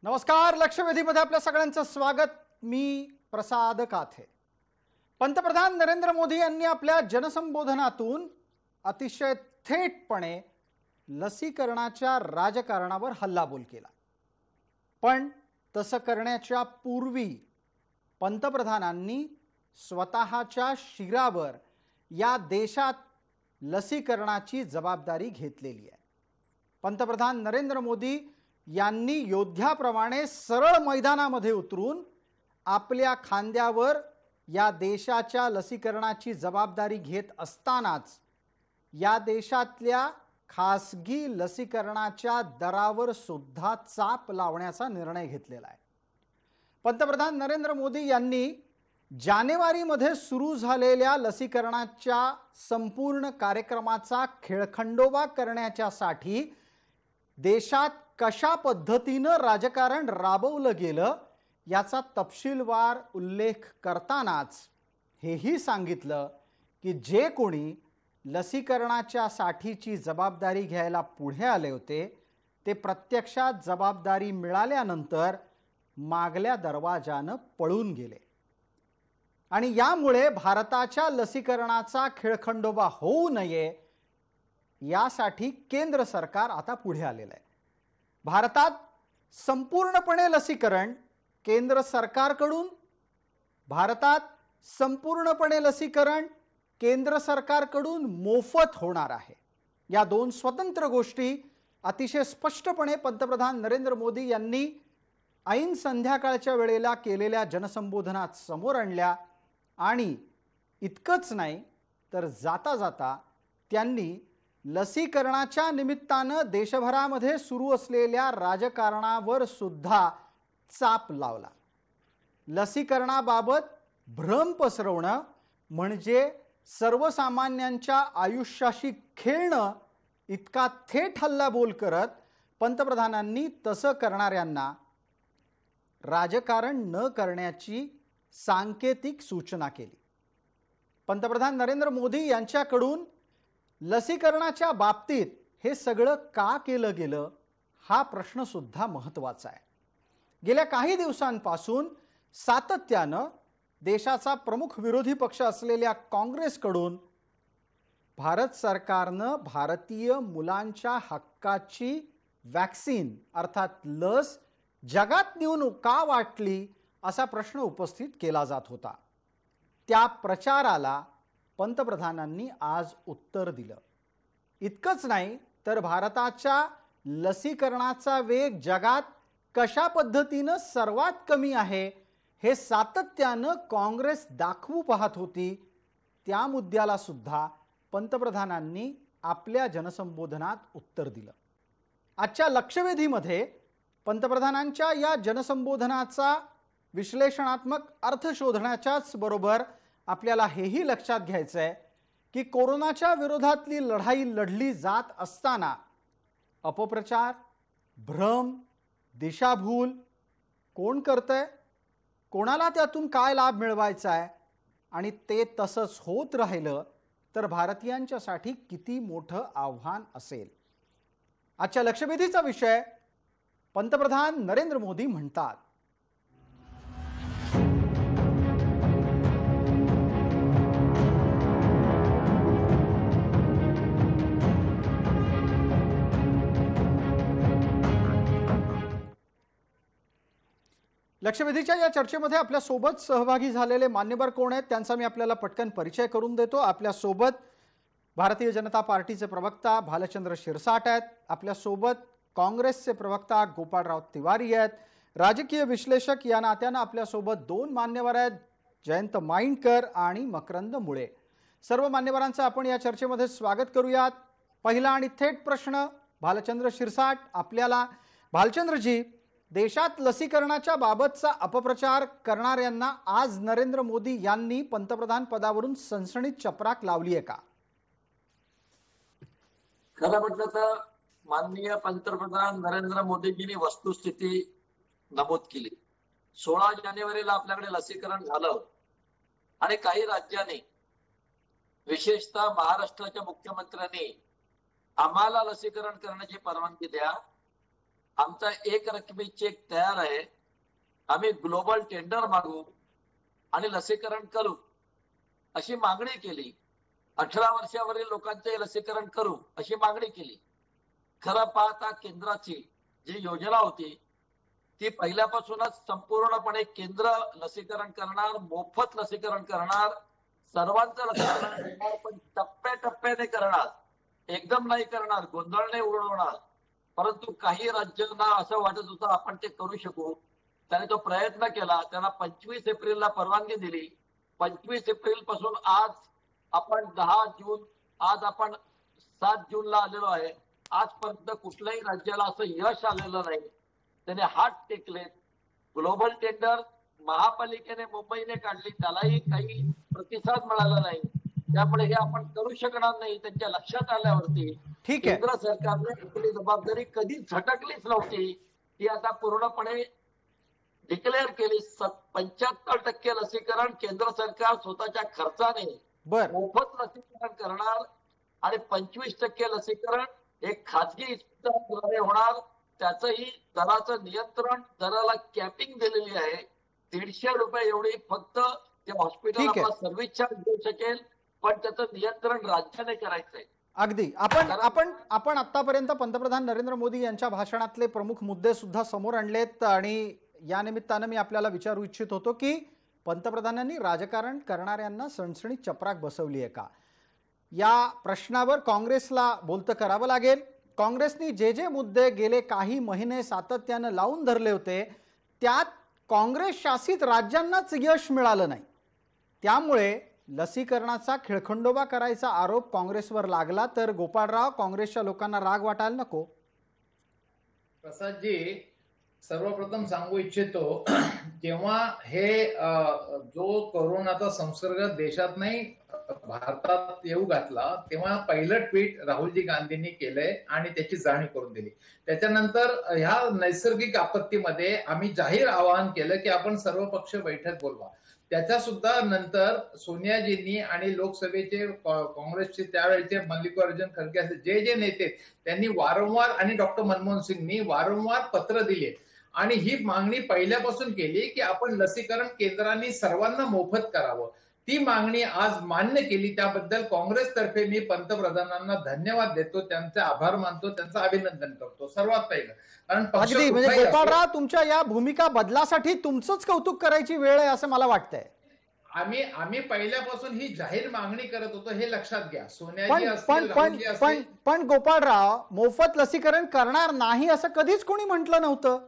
नमस्कार. लक्षवेधीमध्ये आपल्या सगळ्यांचं स्वागत. मी प्रसाद काथे. पंतप्रधान नरेंद्र मोदी यांनी आपल्या जनसंबोधनातून अतिशय थेटपणे लसीकरणाच्या राजकारणावर हल्लाबोल केला. पण तसं करण्याच्या पूर्वी पंतप्रधानांनी स्वतःच्या शिरावर या देशात लसीकरणाची जबाबदारी घेतलेली आहे. पंतप्रधान नरेंद्र मोदी यांनी योद्ध्याप्रमाणे सरळ मैदानामध्ये उतरून आपल्या खांद्यावर या देशाच्या लसीकरणाची जबाबदारी घेत असतानाच या देशातल्या खासगी लसीकरणाच्या दरावर सुद्धा चाप लावण्याचा निर्णय घेतलेला आहे. पंतप्रधान नरेंद्र मोदी यांनी जानेवारीमध्ये सुरू झालेल्या लसीकरणाच्या संपूर्ण कार्यक्रमाचा खेळखंडोबा करण्याच्यासाठी देशात कशा पद्धतीने राजकारण राबवलं गेलं याचा तपशीलवार उल्लेख करतानाच हेही सांगितलं की जे कोणी लसीकरणाच्या साठीची जबाबदारी घ्यायला पुढे आले होते ते प्रत्यक्षात जबाबदारी मिळाल्यानंतर मागल्या दरवाजानं पळून गेले. आणि यामुळे भारताच्या लसीकरणाचा खेळखंडोबा होऊ नये यासाठी केंद्र सरकार आता पुढे आलेलं आहे. भारतात संपूर्णपणे लसीकरण केंद्र सरकारकडून केंद्र सरकारकडून मोफत होणार आहे. या दोन स्वतंत्र गोष्टी अतिशय स्पष्टपणे पंतप्रधान नरेंद्र मोदी यांनी ऐन संध्याकाळच्या वेळेला केलेल्या जनसंबोधनात समोर आणल्या. आणि इतकंच नाही तर जाता जाता त्यांनी लसीकरणाच्या निमित्तानं देशभरामध्ये सुरू असलेल्या राजकारणावर सुद्धा चाप लावला. लसीकरणाबाबत भ्रम पसरवणं म्हणजे सर्वसामान्यांच्या आयुष्याशी खेळणं इतका थेट हल्लाबोल करत पंतप्रधानांनी तसं करणाऱ्यांना राजकारण न करण्याची सांकेतिक सूचना केली. पंतप्रधान नरेंद्र मोदी यांच्याकडून लसीकरणाच्या बाबतीत हे सगळं का केलं गेलं हा प्रश्न सुद्धा महत्त्वाचा आहे. गेल्या काही दिवसांपासून सातत्यानं देशाचा प्रमुख विरोधी पक्ष असलेल्या काँग्रेसकडून भारत सरकारनं भारतीय मुलांच्या हक्काची वॅक्सिन अर्थात लस जगात नेऊन का वाटली असा प्रश्न उपस्थित केला जात होता. त्या प्रचाराला पंतप्रधानांनी आज उत्तर दिलं. इतकंच नाही तर भारताच्या लसीकरणाचा वेग जगात कशा पद्धतीनं सर्वात कमी आहे हे सातत्यानं काँग्रेस दाखवू पाहत होती. त्या मुद्द्याला सुद्धा पंतप्रधानांनी आपल्या जनसंबोधनात उत्तर दिलं. आजच्या लक्षवेधीमध्ये पंतप्रधानांच्या या जनसंबोधनाचा विश्लेषणात्मक अर्थ शोधण्याच्याच बरोबर आपल्याला हेही लक्षात घ्यायचं आहे की कोरोनाच्या विरोधातली लढाई लढली जात असताना अपप्रचार, भ्रम, दिशाभूल कोण करतंय, कोणाला त्यातून काय लाभ मिळवायचा आहे आणि ते तसंच होत राहिलं तर भारतीयांच्यासाठी किती मोठं आव्हान असेल. आजच्या लक्षवेधीचा विषय पंतप्रधान नरेंद्र मोदी म्हणतात. लक्षवेधीच्या या चर्चेमध्ये आपल्या सोबत सहभागी झालेले मान्यवर कोण आहेत त्यांचा मी आपल्याला पटकन परिचय करून देतो. आपल्या सोबत भारतीय जनता पार्टीचे प्रवक्ता भालचंद्र शिरसाट आहेत. आपल्या सोबत काँग्रेसचे प्रवक्ता गोपाळराव तिवारी आहेत. राजकीय विश्लेषक या नात्यानं आपल्या सोबत दोन मान्यवर आहेत, जयंत माइंडकर आणि मकरंद मुळे. सर्व मान्यवरांचं आपण या चर्चेमध्ये स्वागत करूयात. पहिला आणि थेट प्रश्न भालचंद्र शिरसाट आपल्याला. भालचंद्रजी, देशात लसीकरणाच्या बाबतचा अपप्रचार करणाऱ्यांना आज नरेंद्र मोदी यांनी पंतप्रधान पदावरून सनसणीत चपराक लावली आहे का? खरं म्हटलं तर माननीय पंतप्रधान नरेंद्र मोदींनी वस्तुस्थिती नमूद केली. 16 जानेवारीला आपल्याकडे लसीकरण झालं आणि काही राज्यांनी विशेषतः महाराष्ट्राच्या मुख्यमंत्र्यांनी आम्हाला लसीकरण करण्याची परवानगी द्या, आमचा एक रकमी चेक तयार आहे, आम्ही ग्लोबल टेंडर मागू आणि लसीकरण करू अशी मागणी केली. 18 वर्षावरील लोकांचे लसीकरण करू अशी मागणी केली. खरं पाहता केंद्राची जी योजना होती ती पहिल्यापासूनच संपूर्णपणे केंद्र लसीकरण करणार, मोफत लसीकरण करणार, सर्वांचं लसीकरण करणार, पण टप्प्याटप्प्याने करणार, एकदम नाही करणार, गोंधळ नाही उडवणार. परंतु काही राज्यांना असं वाटत होतं आपण ते करू शकू. त्याने तो प्रयत्न केला. त्यांना 25 एप्रिलला परवानगी दिली. 25 एप्रिल पासून आज आपण 10 जून, आज आपण 7 जूनला आलेलो आहे. आजपर्यंत कुठल्याही राज्याला असं यश आलेलं नाही. त्याने हात टेकले. ग्लोबल टेंडर महापालिकेने मुंबईने काढली, त्यालाही काही प्रतिसाद मिळाला नाही. त्यामुळे हे आपण करू शकणार नाही. त्यांच्या लक्षात आल्यावरती ठीक आहे. केंद्र सरकारने आपली जबाबदारी कधी झटकलीच नव्हती, ती आता पूर्णपणे डिक्लेअर केली. 75% लसीकरण केंद्र सरकार स्वतःच्या खर्चाने मोफत लसीकरण करणार आणि 25% लसीकरण एक खाजगी इस्पितळाद्वारे होणार. त्याचंही दराचं नियंत्रण, दराला कॅपिंग दिलेली आहे. 150 रुपये एवढी फक्त ते हॉस्पिटल आपला सर्व्हिस चार्ज देऊ शकेल, पण त्याचं नियंत्रण राज्याने करायचंय. अगदी आपण आतापर्यंत पंतप्रधान नरेंद्र मोदी यांच्या भाषणातले प्रमुख मुद्दे सुद्धा समोर आणलेत आणि या निमित्तानं मी आपल्याला विचारू इच्छित होतो की पंतप्रधानांनी राजकारण करणाऱ्यांना सणसणीत चपराक बसवली आहे का, या प्रश्नावर काँग्रेसला बोलतं करावं लागेल. काँग्रेसने जे मुद्दे गेले काही महिने सातत्यानं लावून धरले होते त्यात काँग्रेस शासित राज्यांनाच यश मिळालं नाही. त्यामुळे लसीकरणाचा खिळखंडोबा करायचा आरोप काँग्रेसवर लागला तर गोपाळराव, काँग्रेसच्या लोकांना राग वाटायला नको? प्रसादजी, सर्वप्रथम सांगू इच्छितो, जेव्हा हे जो कोरोनाचा संसर्ग देशात नाही भारतात येऊ घातला तेव्हा पहिलं ट्विट राहुलजी गांधींनी केलंय आणि त्याची जाणीव करून दिली. त्याच्यानंतर ह्या नैसर्गिक आपत्तीमध्ये आम्ही जाहीर आवाहन केलं की आपण सर्व पक्ष बैठक बोलवा. त्याच्या सुद्धा नंतर सोनियाजींनी आणि लोकसभेचे काँग्रेसचे त्यावेळेचे मल्लिकार्जुन खरगे असे जे नेते त्यांनी वारंवार आणि डॉक्टर मनमोहन सिंगनी वारंवार पत्र दिले आणि ही मागणी पहिल्यापासून केली की आपण लसीकरण केंद्रांनी सर्वांना मोफत करावं. ती मागणी आज मान्य केली, त्याबद्दल काँग्रेसतर्फे मी पंतप्रधानांना धन्यवाद देतो, त्यांचे आभार मानतो, त्यांचं अभिनंदन करतो सर्वात पहिलं. कारण अगदी म्हणजे गोपाळराव, तुमच्या या भूमिका बदलासाठी तुमचंच कौतुक करायची वेळ आहे असं मला वाटतंय. आम्ही पहिल्यापासून ही जाहीर मागणी करत होतो, हे लक्षात घ्या. सोनियाजी पण गोपाळराव, मोफत लसीकरण करणार नाही असं कधीच कोणी म्हटलं नव्हतं.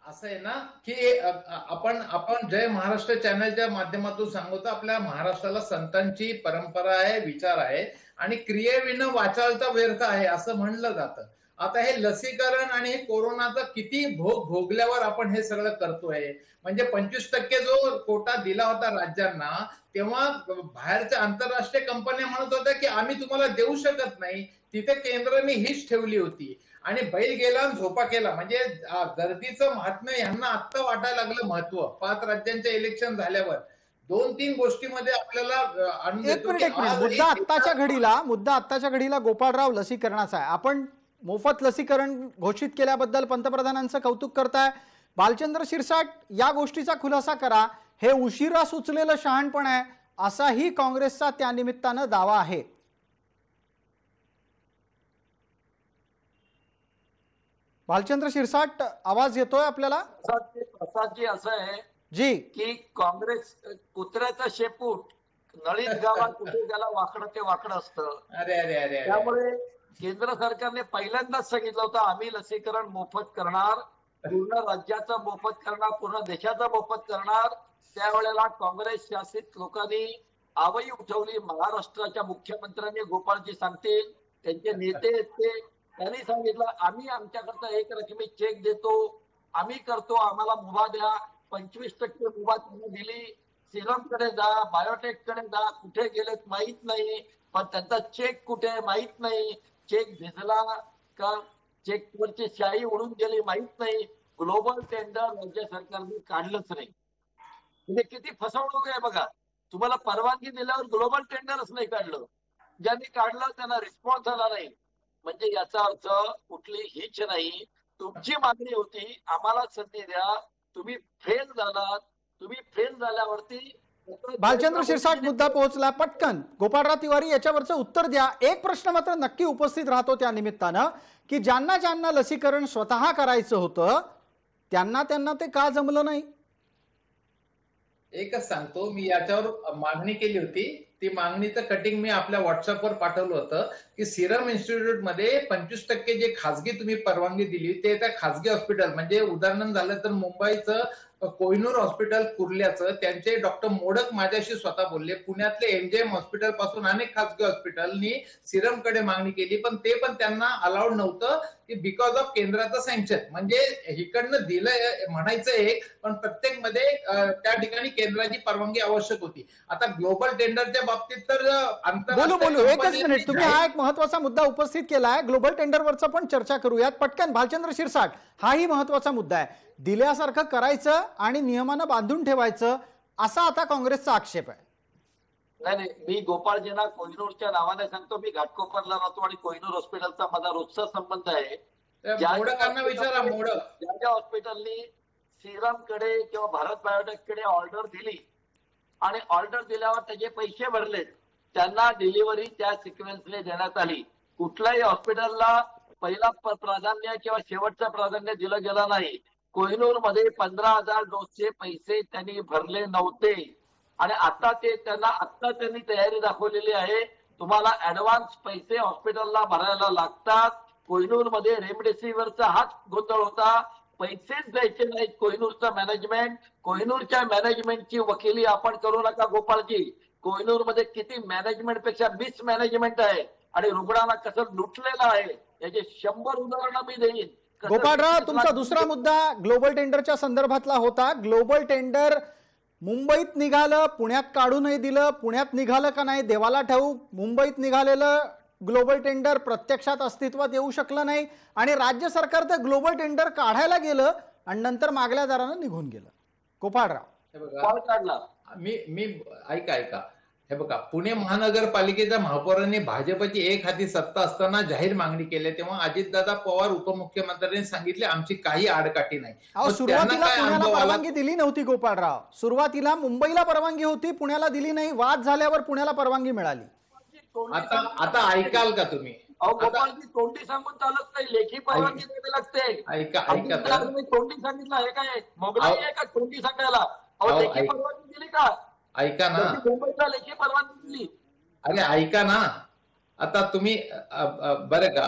असं आहे ना की आपण जय महाराष्ट्र चॅनलच्या माध्यमातून सांगतो, आपल्या महाराष्ट्राला संतांची परंपरा आहे, विचार आहे आणि क्रियेविना वाचालता व्यर्थ आहे असं म्हणलं जातं. आता हे लसीकरण आणि हे कोरोनाचा किती भोग भोगल्यावर आपण हे सगळं करतोय. म्हणजे 25% जो कोटा दिला होता राज्यांना, तेव्हा बाहेरच्या आंतरराष्ट्रीय कंपन्या म्हणत होत्या की आम्ही तुम्हाला देऊ शकत नाही. तिथे केंद्राने हीच ठेवली होती आणि बैल गेला आणि झोपा केला. म्हणजे गर्दीचं महात्म्य यांना आत्ता वाटायला लागलं महत्व. 5 राज्यांचे इलेक्शन झाल्यावर 2-3 गोष्टीमध्ये आपल्याला मुद्दा आत्ताच्या घडीला गोपाळराव लसीकरणाचा आहे. आपण मोफत लसीकरण घोषित केल्याबद्दल पंतप्रधानांचं कौतुक करताय. बालचंद्र शिरसाट, या गोष्टीचा खुलासा करा. हे उशिरा सुचलेलं शहाणपण आहे असाही काँग्रेसचा त्या निमित्तानं दावा आहे. बालचंद्र शिरसाट, आवाज येतोय आपल्याला? प्रसादजी, असं आहे जी की काँग्रेस कुत्र्याचा शेपूट नळीत गावात कुठे त्याला वाकडं ते वाकडं असतं. त्यामुळे केंद्र सरकारने पहिल्यांदाच सांगितलं होतं आम्ही लसीकरण मोफत करणार, पूर्ण राज्याचं मोफत करणार, पूर्ण देशाचं मोफत करणार. त्यावेळेला काँग्रेस शासित लोकांनी आवई उठवली. महाराष्ट्राच्या मुख्यमंत्र्यांनी, गोपाळजी सांगतील, त्यांचे नेते ते त्यांनी सांगितलं आम्ही आमच्याकडचा एक रकमी चेक देतो, आम्ही करतो, आम्हाला मुभा द्या. 25% मुभा त्यांनी दिली. सिरमकडे जा, बायोटेककडे जा, कुठे गेलेत माहित नाही, पण त्यांचा चेक कुठे माहित नाही. चेक भिजला का, चेकवरची शाई उडून गेली माहित नाही. ग्लोबल टेंडर राज्य सरकारने काढलंच नाही. म्हणजे किती फसवणूक आहे बघा. तुम्हाला परवानगी दिल्यावर ग्लोबल टेंडरच नाही काढलं. ज्यांनी काढलं त्यांना रिस्पॉन्स आला नाही. म्हणजे याचा अर्थ कुठली हीच नाही. तुमची मागणी होती आम्हाला संधी द्या, तुम्ही फेल झालात, तुम्ही फेल झाल्यावरती भालचंद्र शिरसाट मुद्दा पोहोचला पटकन. गोपाळराव तिवारी याच्यावरचं उत्तर द्या. एक प्रश्न मात्र नक्की उपस्थित राहतो त्या निमित्तानं की ज्यांना ज्यांना लसीकरण स्वतः करायचं होतं त्यांना ते का जमलं नाही? एकच सांगतो, मी याच्यावर मागणी केली होती. ती मागणीचं कटिंग मी आपल्या व्हॉट्सअपवर पाठवलं होतं की सिरम इन्स्टिट्यूट मध्ये 25% जे खासगी तुम्ही परवानगी दिली ते त्या खासगी हॉस्पिटल, म्हणजे उदाहरण झालं तर मुंबईचं कोहिनूर हॉस्पिटल कुर्ल्याचं, त्यांचे डॉक्टर मोडक माझ्याशी स्वतः बोलले. पुण्यातले एमजेएम हॉस्पिटल पासून अनेक खासगी हॉस्पिटलनी सिरमकडे मागणी केली, पण ते पण त्यांना अलाउड नव्हतं की बिकॉज ऑफ केंद्राचं सँक्शन. म्हणजे इकडनं दिलं म्हणायचं एक, पण प्रत्येक मध्ये त्या ठिकाणी केंद्राची परवानगी आवश्यक होती. आता ग्लोबल टेंडरच्या बाबतीत तर बोलू एकच मिनिट. तुम्ही हा एक महत्वाचा मुद्दा उपस्थित केलाय. ग्लोबल टेंडरवरचा पण चर्चा करूयात पटकन. भालचंद्र शिरसाट, हाही महत्वाचा मुद्दा आहे. दिल्यासारखं करायचं आणि नियमानं बांधून ठेवायचं असा आता काँग्रेसचा आक्षेप आहे. नाही, मी गोपाळजींना कोहिनूरच्या नावाने सांगतो. मी घाटकोपरला राहतो आणि कोहिनूर हॉस्पिटलचा माझा रोजचा संबंध आहे. मोडकांना विचारा. ज्या हॉस्पिटलनी सिरमकडे किंवा भारत बायोटेककडे ऑर्डर दिली आणि ऑर्डर दिल्यावर त्याचे पैसे भरले, त्यांना डिलिव्हरी त्या सिक्वेन्सने देण्यात आली. कुठल्याही हॉस्पिटलला पहिला प्राधान्य किंवा शेवटचं प्राधान्य दिलं गेलं नाही. कोहिनूर मध्ये 15,000 डोसचे पैसे त्यांनी भरले नव्हते आणि आता त्यांनी तयारी दाखवलेली आहे. तुम्हाला ऍडव्हान्स पैसे हॉस्पिटलला भरायला लागतात. कोहिनूर मध्ये रेमडेसिवीरचा हाच गोंधळ होता. पैसेच द्यायचे नाहीत कोहिनूरचं मॅनेजमेंट. कोहिनूरच्या मॅनेजमेंटची वकिली आपण करू नका गोपाळजी. कोहिनूर मध्ये किती मॅनेजमेंट पेक्षा मिसमॅनेजमेंट आहे आणि रुग्णांना कसं लुटलेलं आहे याचे 100 उदाहरणं मी देईन. गोपाळराव, तुमचा दुसरा मुद्दा ग्लोबल टेंडरच्या संदर्भातला होता. ग्लोबल टेंडर मुंबईत निघालं, पुण्यात काढू नाही दिलं. पुण्यात निघालं का नाही देवाला ठाऊक. मुंबईत निघालेलं ग्लोबल टेंडर प्रत्यक्षात अस्तित्वात येऊ शकलं नाही आणि राज्य सरकार तर ग्लोबल टेंडर काढायला गेलं आणि नंतर मागल्या दारानं निघून गेलं. गोपाळराव, मी ऐका हे बघा, पुणे महानगरपालिकेच्या महापौरांनी भाजपची एक हाती सत्ता असताना जाहीर मागणी केली, तेव्हा अजितदादा पवार उपमुख्यमंत्र्यांनी सांगितले आमची काही आडकाठी नाही. सुरुवातीला पुण्याला परवानगी दिली नव्हती गोपाळराव. सुरुवातीला मुंबईला परवानगी होती, पुण्याला दिली नाही. वाद झाल्यावर पुण्याला परवानगी मिळाली. आता ऐकाल का तुम्ही? गोपाळजी, तोंडी सांगून चालत नाही, लेखी परवानगी द्यावी लागते. ऐका तुम्ही तोंडी सांगितलं आहे काय? मोगलाई आहे का तोंडी सांगायला? लेखी परवानगी दिली का? ऐका ना, मुंबईला लेखी परवानगी दिली. अरे ऐका ना, आता तुम्ही बरं का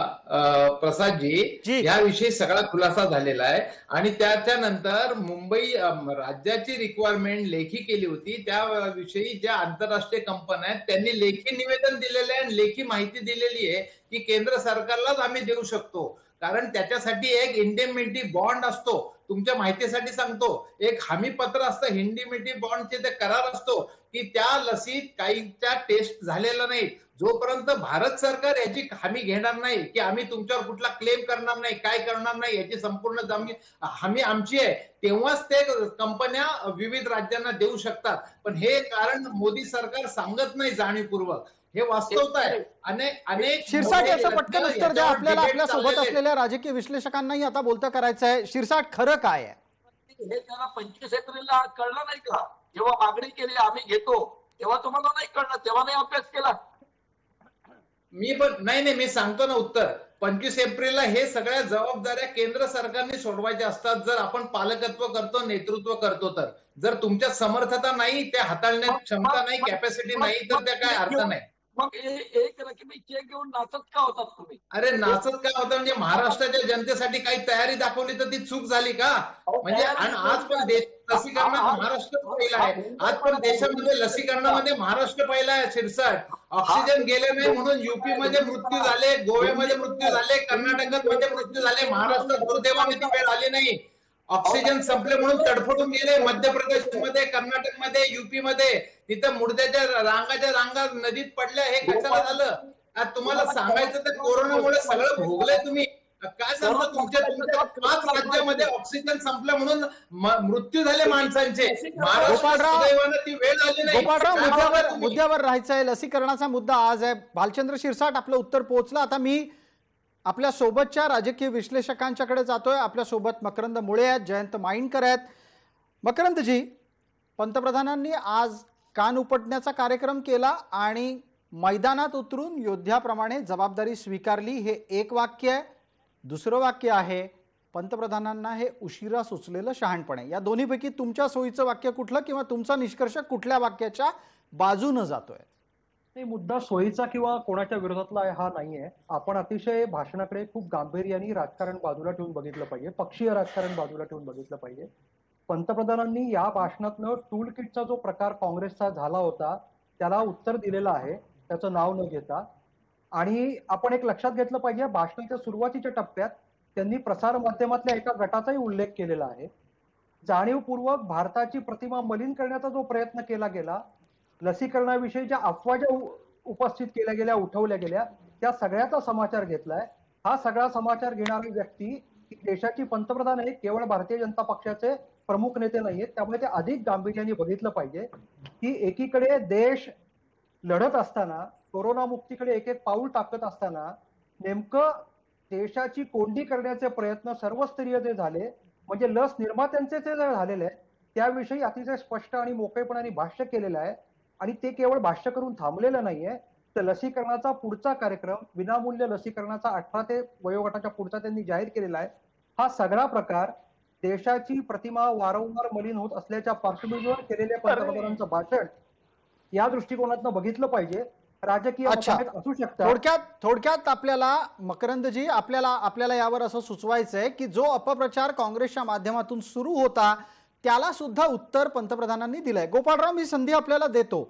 प्रसादजी, याविषयी सगळा खुलासा झालेला आहे आणि त्याच्यानंतर मुंबई राज्याची रिक्वायरमेंट लेखी केली होती. त्याविषयी ज्या आंतरराष्ट्रीय कंपन्या आहेत त्यांनी लेखी निवेदन दिलेले आहे आणि लेखी माहिती दिलेली आहे की केंद्र सरकारलाच आम्ही देऊ शकतो, कारण त्याच्यासाठी एक इंडेमिनिटी बॉन्ड असतो. तुमच्या माहितीसाठी सांगतो, एक हमी पत्र असतं, इंडेमिनिटी बॉन्डचे ते करार असतो की त्या लसीत काहीच्या टेस्ट झालेला नाही, जोपर्यंत भारत सरकार याची हमी घेणार नाही की आम्ही तुमच्यावर कुठला क्लेम करणार नाही, काय करणार नाही, याची संपूर्ण हमी आमची आहे, तेव्हाच ते कंपन्या विविध राज्यांना देऊ शकतात. पण हे कारण मोदी सरकार सांगत नाही जाणीवपूर्वक. हे वास्तवता आहे. अनेक शिरसाट, याचं पटकन उत्तर द्या. आपल्याला आपल्या सोबत असलेल्या राजकीय विश्लेषकांनाही आता बोलतं करायचं आहे. शिरसाट, खरं काय आहे? हे त्याला 25 एप्रिलला कळलं नाही का? जेव्हा मागणी केली आम्ही घेतो तेव्हा तुम्हाला नाही कळलं, तेव्हा नाही अभ्यास केला. मी सांगतो ना उत्तर. 25 एप्रिलला हे सगळ्या जबाबदाऱ्या केंद्र सरकारने सोडवायच्या असतात. जर आपण पालकत्व करतो, नेतृत्व करतो, तर जर तुमच्यात समर्थता नाही, त्या हाताळण्यात क्षमता नाही, कॅपॅसिटी नाही, तर त्या काय अर्थ नाही. मग एक रकमी चेक घेऊन नाचत का होतात तुम्ही? अरे नाचत का होतं म्हणजे महाराष्ट्राच्या जनतेसाठी काही तयारी दाखवली तर ती चूक झाली का? म्हणजे आणि आज पण लसीकरणात महाराष्ट्र पहिला आहे. आज पण देशामध्ये लसीकरणामध्ये महाराष्ट्र पहिला आहे. शिरसाट, ऑक्सिजन गेले नाही म्हणून युपी मध्ये मृत्यू झाले, गोव्यामध्ये मृत्यू झाले, कर्नाटकात मध्ये मृत्यू झाले. महाराष्ट्रात दुर्दैवाने ती वेळ आली नाही. ऑक्सिजन संपले म्हणून तडफडून गेले. मध्य प्रदेशमध्ये, कर्नाटकमध्ये, युपी मध्ये तिथं मुर्द्याच्या रांगा नदीत पडल्या. हे कशाला झालं? आज तुम्हाला सांगायचं तर कोरोनामुळे सगळं भोगलंय तुम्ही. काय सांगतो, तुमच्या 5 राज्यामध्ये ऑक्सिजन संपलं म्हणून मृत्यू झाले माणसांचे. महाराष्ट्रात ती वेळ आली नाही. गोपाळराव, मुद्द्यावर राहायचं आहे. लसीकरणाचा मुद्दा आज आहे. भालचंद्र शिरसाट, आपलं उत्तर पोहोचलं. आता मी आपल्या सोबतच्या राजकीय विश्लेषकांच्याकडे जातोय. आपल्या सोबत मकरंद मुळे आहेत, जयंत माईनकर आहेत. मकरंदजी, पंतप्रधानांनी आज कान उपटण्याचा कार्यक्रम केला आणि मैदानात उतरून योद्ध्याप्रमाणे जबाबदारी स्वीकारली, हे एक वाक्य आहे. दुसरं वाक्य आहे, पंतप्रधानांना हे उशिरा सुचलेलं शहाणपण आहे. या दोन्हीपैकी तुमच्या सोयीचं वाक्य कुठलं किंवा तुमचा निष्कर्ष कुठल्या वाक्याच्या बाजूने जातोय? नाही, मुद्दा सोयीचा किंवा कोणाच्या विरोधातला हा नाहीये. आपण अतिशय भाषणाकडे खूप गांभीर्याने राजकारण बाजूला ठेवून बघितलं पाहिजे, पक्षीय राजकारण बाजूला ठेवून बघितलं पाहिजे. पंतप्रधानांनी या भाषणातनं टूल किटचा जो प्रकार काँग्रेसचा झाला होता त्याला उत्तर दिलेलं आहे, त्याचं नाव न घेता. आणि आपण एक लक्षात घेतलं पाहिजे, भाषणाच्या सुरुवातीच्या टप्प्यात त्यांनी प्रसार माध्यमातल्या एका गटाचाही उल्लेख केलेला आहे. जाणीवपूर्वक भारताची प्रतिमा मलिन करण्याचा जो प्रयत्न केला गेला, लसीकरणाविषयी ज्या अफवा ज्या उपस्थित केल्या गेल्या, उठवल्या गेल्या, त्या सगळ्याचा समाचार घेतलाय. हा सगळा समाचार घेणारी व्यक्ती देशाची पंतप्रधान आहे, केवळ भारतीय जनता पक्षाचे प्रमुख नेते नाहीयेत. त्यामुळे ते अधिक गांभीर्याने बघितलं पाहिजे की एकीकडे देश लढत असताना, कोरोना मुक्तीकडे एक एक पाऊल टाकत असताना, नेमकं देशाची कोंडी करण्याचे प्रयत्न सर्वस्तरीय जे झाले, म्हणजे लस निर्मात्यांचे जे झालेले आहे, त्याविषयी अतिशय स्पष्ट आणि मोकळेपणाने भाष्य केलेलं आहे. आणि ते केवळ भाष्य करून थांबलेलं नाहीये, तर लसीकरणाचा पुढचा कार्यक्रम, विनामूल्य लसीकरणाचा 18 ते वयोगटाच्या पुढचा त्यांनी जाहीर केलेला आहे. हा सगळा प्रकार देशाची प्रतिमा वारंवार मलिन होत असल्याच्या पार्श्वभूमीवर केलेल्या पंतप्रधानांचं भाषण या दृष्टिकोनातून बघितलं पाहिजे. राजकीय मतभेद असू शकतात. थोडक्यात आपल्याला मकरंदजी, आपल्याला यावर असं सुचवायचंय की जो अपप्रचार काँग्रेसच्या माध्यमातून सुरू होता त्याला सुद्धा उत्तर पंतप्रधानांनी दिलंय. गोपाळराव, मी संधी आपल्याला देतो.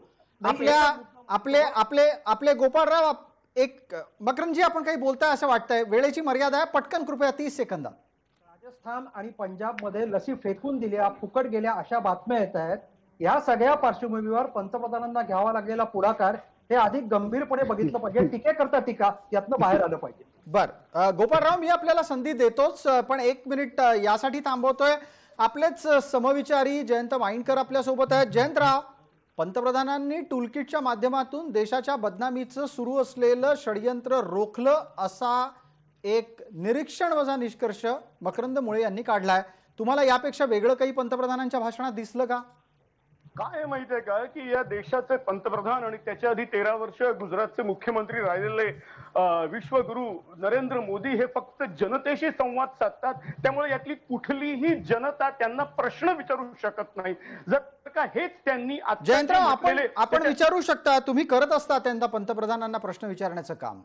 आपले गोपाळराव, एक मकरंदजी, आपण काही बोलताय असं वाटतंय, वेळेची मर्यादा आहे, पटकन कृपया 30 सेकंदात. राजस्थान आणि पंजाब मध्ये लसी फेकून दिल्या, फुकट गेल्या अशा बातम्या येत आहेत. या सगळ्या पार्श्वभूमीवर पंतप्रधानांना घ्यावा लागलेला पुढाकार हे अधिक गंभीरपणे बघितलं पाहिजे. टीकेकरता टीका यातनं बाहेर आलं पाहिजे. बर गोपाळराव, मी आपल्याला संधी देतोच, पण 1 मिनिट यासाठी थांबवतोय. आपलेच समविचारी जयंत माईनकर आपल्या सोबत आहेत. जयंतराव, पंतप्रधानांनी टूलकिटच्या माध्यमातून देशाच्या बदनामीचं सुरू असलेलं षडयंत्र रोखलं असा एक निरीक्षण वजा निष्कर्ष मकरंद मुळे यांनी काढलाय. तुम्हाला यापेक्षा वेगळं काही पंतप्रधानांच्या भाषणात दिसलं का? काय माहितीये का की या देशाचे पंतप्रधान आणि त्याच्या आधी 13 वर्ष गुजरातचे मुख्यमंत्री राहिलेले विश्वगुरु नरेंद्र मोदी हे फक्त जनतेशी संवाद साधतात. त्यामुळे यातली कुठलीही जनता त्यांना प्रश्न विचारू शकत नाही. जर का हेच त्यांनी जयंतराव, आपण विचारू शकता, तुम्ही करत असता त्यांना, पंतप्रधानांना प्रश्न विचारण्याचं काम.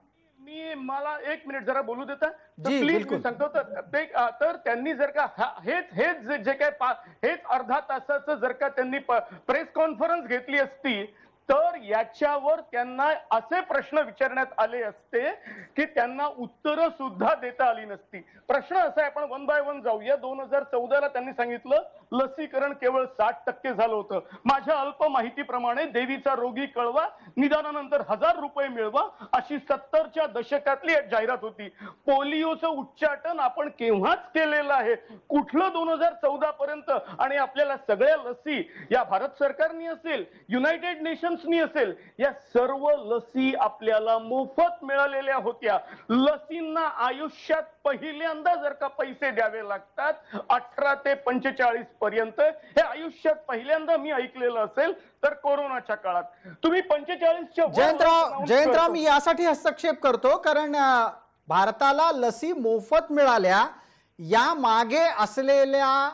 मला 1 मिनिट जरा बोलू देता प्लीज. मी सांगतो तर त्यांनी जर का हेच जे काय हेच अर्धा तासाचं जर का त्यांनी प्रेस कॉन्फरन्स घेतली असती तर याच्यावर त्यांना असे प्रश्न विचारण्यात आले असते की त्यांना उत्तरं सुद्धा देता आली नसती. प्रश्न असा आहे, आपण 1 बाय 1 जाऊया. 2014ला त्यांनी सांगितलं लसीकरण केवळ 60% झालं होतं. माझ्या अल्प माहितीप्रमाणे देवीचा रोगी कळवा, निदानानंतर 1000 रुपये मिळवा, अशी 70च्या दशकातली एक जाहिरात होती. पोलिओचं उच्चाटन आपण केव्हाच केलेलं आहे. कुठलं 2014 पर्यंत? आणि आपल्याला सगळ्या लसी या भारत सरकारनी असेल, युनायटेड नेशन्सनी असेल, या सर्व लसी आपल्याला मोफत मिळालेल्या होत्या. लसींना आयुष्यात पहिल्यांदा जर का पैसे द्यावे लागतात 18 ते 45 पर्यंत, हे आयुष्यात पहिल्यांदा मी ऐकलेलं असेल तर कोरोनाच्या काळात. तुम्ही 45च्या जयंतराव, मी यासाठी हस्तक्षेप करतो कारण भारताला लसी मोफत मिळाल्या या मागे असलेल्या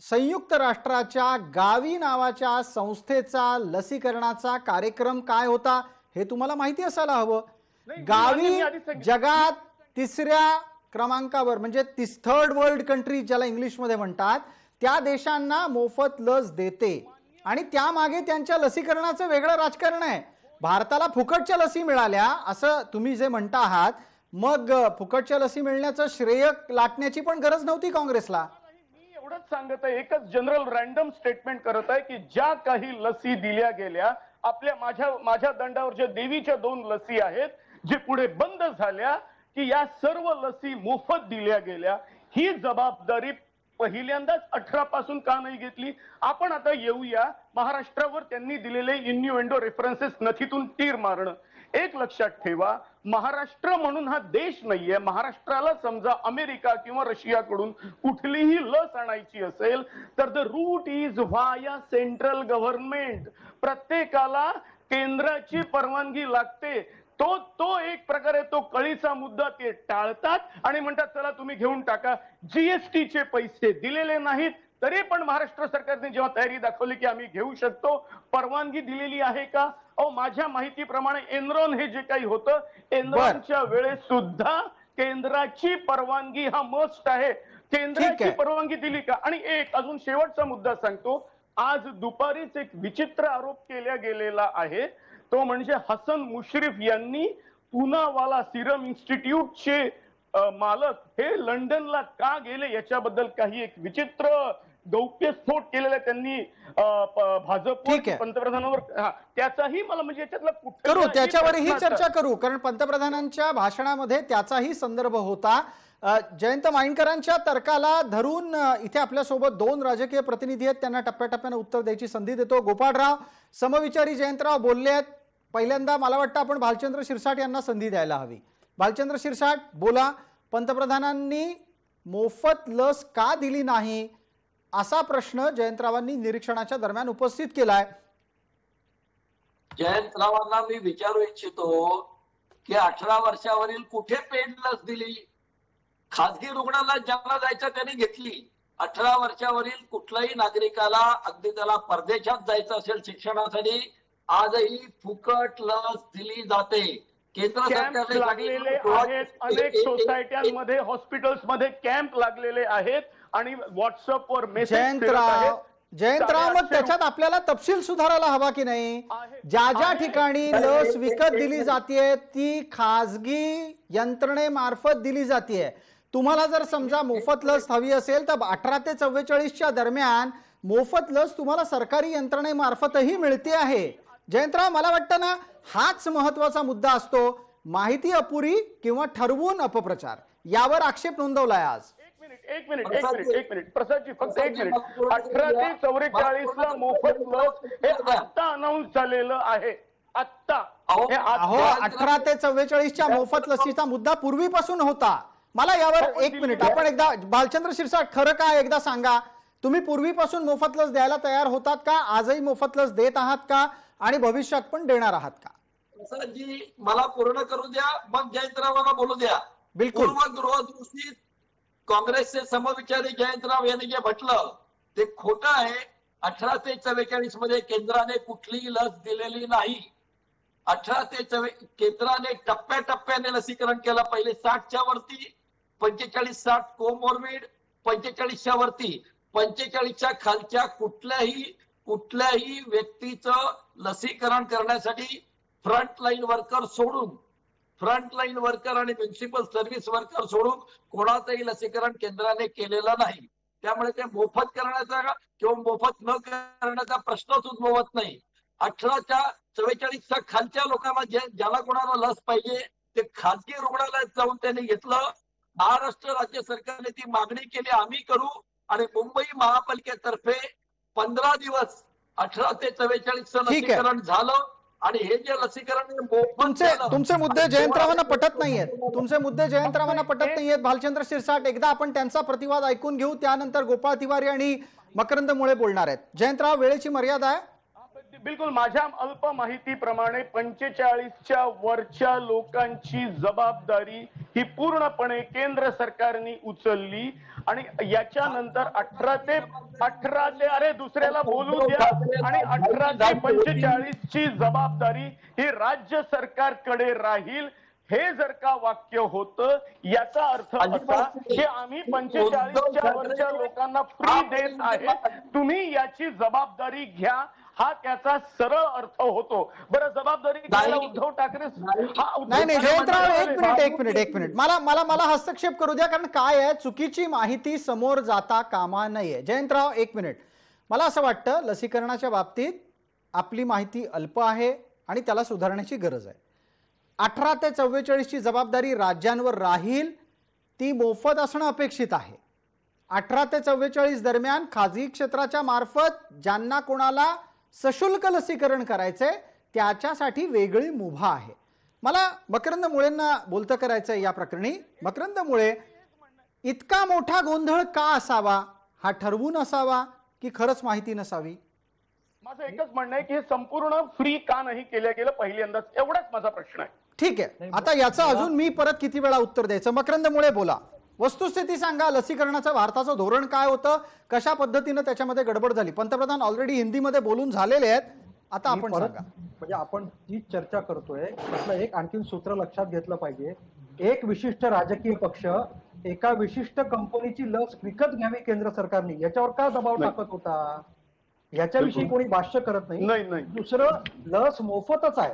संयुक्त राष्ट्राच्या गावी नावाच्या संस्थेचा लसीकरणाचा कार्यक्रम काय होता हे तुम्हाला माहिती असायला हवं. गावी जगात 3ऱ्या क्रमांकावर, म्हणजे 3rd वर्ल्ड कंट्री ज्याला इंग्लिशमध्ये म्हणतात, त्या देशांना मोफत लस देते आणि त्यामागे त्यांच्या लसीकरणाचं वेगळं राजकारण आहे. भारताला फुकटच्या लसी मिळाल्या असं तुम्ही जे म्हणता आहात, मग फुकटच्या लसी मिळण्याचं श्रेय लाटण्याची पण गरज नव्हती काँग्रेसला. एवढंच सांगत आहे, एकच जनरल रँडम स्टेटमेंट करत आहे की ज्या काही लसी दिल्या गेल्या, माझ्या दंडावर ज्या देवीच्या 2 लसी आहेत जे पुढे बंद झाल्या, की या सर्व लसी मोफत दिल्या गेल्या. ही जबाबदारी पहिल्यांदाच 18 पासून का नाही घेतली? आपण आता येऊया महाराष्ट्रावर त्यांनी दिलेले इन्युएंडो रेफरन्सेस नथीतून तीर मारणं. एक लक्षात ठेवा, महाराष्ट्र म्हणून हा देश नाहीये. महाराष्ट्राला समजा अमेरिका किंवा रशियाकडून कुठलीही लस आणायची असेल तर the route is via central government. प्रत्येकाला केंद्राची परवानगी लागते. तो एक प्रकारे तो कळीचा मुद्दा ते टाळतात आणि म्हणतात चला तुम्ही घेऊन टाका. जीएसटीचे पैसे दिलेले नाहीत तरी पण महाराष्ट्र सरकारने जेव्हा तयारी दाखवली की आम्ही घेऊ शकतो, परवानगी दिलेली आहे का? माझ्या माहितीप्रमाणे एनरॉन हे जे काही होतं, एनरॉनच्या वेळेस सुद्धा केंद्राची परवानगी हा मस्ट आहे. केंद्राची परवानगी दिली का? आणि एक अजून शेवटचा मुद्दा सांगतो. आज दुपारीच एक विचित्र आरोप केला गेलेला आहे. तो म्हणजे हसन मुश्रीफ यांनी पुनावाला सिरम इन्स्टिट्यूटचे मालक हे लंडनला का गेले याच्याबद्दल काही एक विचित्र गौप्यस्फोट केलेला त्यांनी भाजप पंतप्रधानांवर. त्याचाही मला म्हणजे याच्यातला करू त्याच्यावरही चर्चा करू, कारण पंतप्रधानांच्या भाषणामध्ये त्याचाही संदर्भ होता. जयंत माइंडकरांच्या तर्काला धरून इथे आपल्यासोबत दोन राजकीय प्रतिनिधी आहेत, त्यांना टप्प्याटप्प्याने उत्तर द्यायची संधी देतो. गोपाळराव, समविचारी जयंतराव बोलले आहेत. पहिल्यांदा मला वाटतं आपण भालचंद्र शिरसाट यांना संधी द्यायला हवी. भालचंद्र शिरसाट बोला, पंतप्रधानांनी मोफत लस का दिली नाही असा प्रश्न जयंतरावांनी निरीक्षणाच्या दरम्यान उपस्थित केलाय. जयंतरावांना मी विचारू इच्छितो की 18 वर्षावरील कुठे पेड लस दिली? खासगी रुग्णालयात ज्यांना जायचं त्यांनी घेतली. 18 वर्षावरील कुठल्याही नागरिकाला, अगदी त्याला परदेशात जायचं असेल शिक्षणासाठी, आजही फुकट लस दिली जाते. केंद्र सरकारने लागलेले आहेत. अनेक सोसायट्यांमध्ये, हॉस्पिटल्समध्ये कॅम्प लागलेले आहेत आणि व्हॉट्सअपवर मेसेज. जयंतराव, मग त्याच्यात आपल्याला तपशील सुधारायला हवा की नाही? ज्या ज्या ठिकाणी लस विकत दिली जाते ती खासगी यंत्रणेमार्फत दिली जाते. तुम्हाला जर समजा मोफत लस हवी असेल तर 18 ते 44च्या दरम्यान मोफत लस तुम्हाला सरकारी यंत्रणेमार्फतही मिळते आहे. जयंतराव, मला वाटतं ना हाच महत्वाचा मुद्दा असतो. माहिती अपुरी किंवा ठरवून अपप्रचार यावर आक्षेप नोंदवलाय आज. एक मिनिट प्रसादजी, फक्त एक मिनिट. 18 ते 44 ला मोफत लस हे आत्ता अनाऊन्स झालेलं आहे. आत्ता 18 ते 44च्या मोफत लसीचा मुद्दा पूर्वीपासून होता. मला यावर एक मिनिट, आपण एकदा भालचंद्र शिरसाट खरं काय एकदा सांगा, तुम्ही पूर्वीपासून मोफत लस द्यायला तयार होतात का? आजही मोफत लस देत आहात का? आणि भविष्यात पण देणार आहात का? प्रसादजी, मला पूर्ण करू द्या, मग जयंतरावांना बोलू द्या. बिलकुल. पूर्वगृहदूषित काँग्रेसचे समविचारी जयंतराव यांनी जे म्हटलं ते खोटं आहे. 18 ते 44 मध्ये केंद्राने कुठलीही लस दिलेली नाही. 18 ते 44 केंद्राने टप्प्याटप्प्याने लसीकरण केलं. पहिले 60च्या वरती, 45-60 कोमॉर्बिड, 45च्या वरती, 45च्या खालच्या कुठल्याही व्यक्तीचं लसीकरण करण्यासाठी फ्रंटलाईन वर्कर सोडून, फ्रंटलाईन वर्कर आणि म्युनिसिपल सर्व्हिस वर्कर सोडून कोणाचंही लसीकरण केंद्राने केलेलं नाही. त्यामुळे ते मोफत करण्याचा किंवा मोफत न करण्याचा प्रश्नच उद्भवत नाही. 18 ते 44च्या खालच्या लोकांना ज्याला कोणाला लस पाहिजे ते खासगी रुग्णालयात जाऊन त्यांनी घेतलं. महाराष्ट्र राज्य सरकारने ती मागणी केली, आम्ही करू, आणि मुंबई महापालिकेतर्फे 15 दिवस 18 ते 44चं लसीकरण झालं. आणि हे जे लसीकरण तुमचे मुद्दे जयंतरावांना पटत नाहीयेत. तुमचे मुद्दे जयंतरावांना पटत नाहीयेत. भालचंद्र शिरसाट, एकदा आपण त्यांचा प्रतिवाद ऐकून घेऊ, त्यानंतर गोपाळ तिवारी आणि मकरंद मुळे बोलणार आहेत. जयंतराव, वेळेची मर्यादा आहे. बिलकुल. माझ्या अल्प माहितीप्रमाणे 45च्या वरच्या लोकांची जबाबदारी ही पूर्णपणे केंद्र सरकारने उचलली आणि याच्यानंतर 18 ते अरे दुसऱ्याला बोलू द्या, आणि 18 ते 45 ची जबाबदारी ही राज्य सरकारकडे राहील. हे जर का वाक्य होतं, याचा अर्थ असा की आम्ही 45च्या वरच्या लोकांना फ्री देत आहे, तुम्ही याची जबाबदारी घ्या, हा त्याचा सरळ अर्थ होतो. बरं, जबाबदारी घ्यायला उद्धव ठाकरे नाही जयंतराव, एक मिनिट मला हस्तक्षेप करू द्या, कारण काय आहे, चुकीची माहिती समोर जाता कामा नये. जयंतराव, एक मिनिट. मला असं वाटतं लसीकरणाच्या बाबतीत आपली माहिती अल्प आहे आणि त्याला सुधारण्याची गरज आहे. 18 ते 44 ची जबाबदारी राज्यांवर राहील, ती मोफत असणं अपेक्षित आहे. 18 ते 44 दरम्यान खाजगी क्षेत्राच्या मार्फत ज्यांना कोणाला सशुल्क लसीकरण करायचंय त्याच्यासाठी वेगळी मुभा आहे. मला मकरंद मुळेंना बोलतं करायचंय या प्रकरणी. मकरंद मुळे, इतका मोठा गोंधळ का असावा? हा ठरवून असावा की खरंच माहिती नसावी? माझं एकच म्हणणं आहे की हे संपूर्ण फ्री का नाही केलं गेलं पहिल्यांदाच, एवढाच माझा प्रश्न आहे. ठीक आहे, आता याचं अजून मी परत किती वेळा उत्तर द्यायचं? मकरंद मुळे बोला, वस्तुस्थिती सांगा. लसीकरणाचं भारताचं धोरण काय होतं, कशा पद्धतीनं त्याच्यामध्ये गडबड झाली? पंतप्रधान ऑलरेडी हिंदीमध्ये बोलून झालेले आहेत, आता आपण सांगा. म्हणजे आपण जी चर्चा करतोय त्यातलं एक आणखीन सूत्र लक्षात घेतलं पाहिजे. एक विशिष्ट राजकीय पक्ष एका विशिष्ट कंपनीची लस विकत घ्यावी केंद्र सरकारने, याच्यावर का दबाव टाकत होता याच्याविषयी कोणी भाष्य करत नाही. दुसरं, लस मोफतच आहे,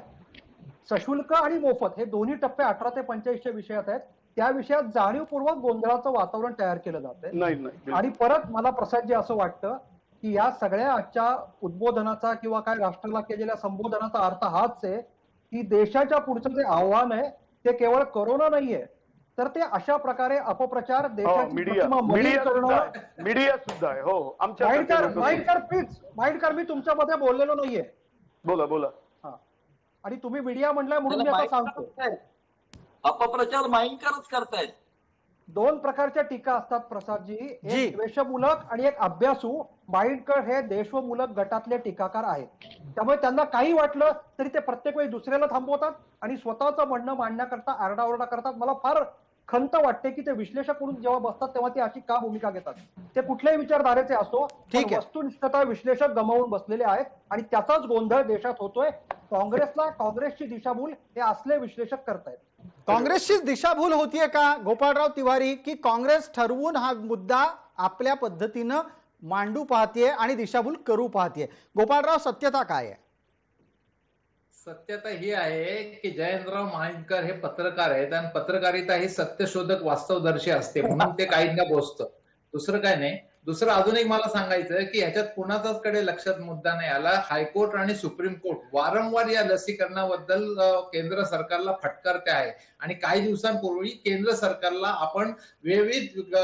सशुल्क आणि मोफत हे दोन्ही टप्पे 18 ते 45 विषयात आहेत. त्या विषयात जाणीवपूर्वक गोंधळाचं वातावरण तयार केलं जातंय. आणि परत मला प्रसादजी असं वाटतं की या सगळ्या आजच्या उद्बोधनाचा किंवा काय राष्ट्राला केलेल्या संबोधनाचा अर्थ हाच आहे की देशाच्या पुढचं जे आव्हान आहे ते केवळ कोरोना नाहीये, तर ते अशा प्रकारे अपप्रचार, देशाची प्रतिमा मलिन करणं, मीडिया सुद्धा आहे. हो, माइंड कर, मी तुमच्यामध्ये बोललेलो नाहीये. बोला. आणि तुम्ही मीडिया म्हणलाय म्हणून मी आता सांगतो. अपप्रचार माइंडकरच करतायत. दोन प्रकारच्या टीका असतात प्रसादजी, एक द्वेषमूलक आणि एक अभ्यासू. माइंडकर हे देशमूलक गटातले टीकाकार आहेत, त्यामुळे त्यांना काही वाटलं तरी ते प्रत्येक वेळी दुसऱ्याला थांबवतात आणि स्वतःचं म्हणणं मांडण्याकरता आरडाओरडा करतात. मला फार खंत वाटते की ते विश्लेषक म्हणून जेव्हा बसतात तेव्हा ते अशी का भूमिका घेतात. ते कुठल्याही विचारधारेचे असो, वस्तुनिष्ठता विश्लेषक गमावून बसलेले आहेत आणि त्याचाच गोंधळ देशात होतोय. काँग्रेसची दिशाभूल हे असले विश्लेषक करतायत. काँग्रेसचीच दिशाभूल होतीये का गोपाळराव तिवारी, की काँग्रेस ठरवून हा मुद्दा आपल्या पद्धतीनं मांडू पाहतीये आणि दिशाभूल करू पाहतीये? गोपाळराव, सत्यता काय आहे? सत्यता ही आहे की जयंतराव माइंडकर हे पत्रकार आहेत आणि पत्रकारिता ही सत्यशोधक वास्तवदर्शी असते, म्हणून ते काहींना बोचतं. दुसरं काय नाही. दुसरं अजून एक मला सांगायचं की ह्याच्यात कुणाचाच कडे लक्षात मुद्दा नाही आला. हायकोर्ट आणि सुप्रीम कोर्ट वारंवार या लसीकरणाबद्दल केंद्र सरकारला फटकारते आहे आणि काही दिवसांपूर्वी केंद्र सरकारला आपण विविध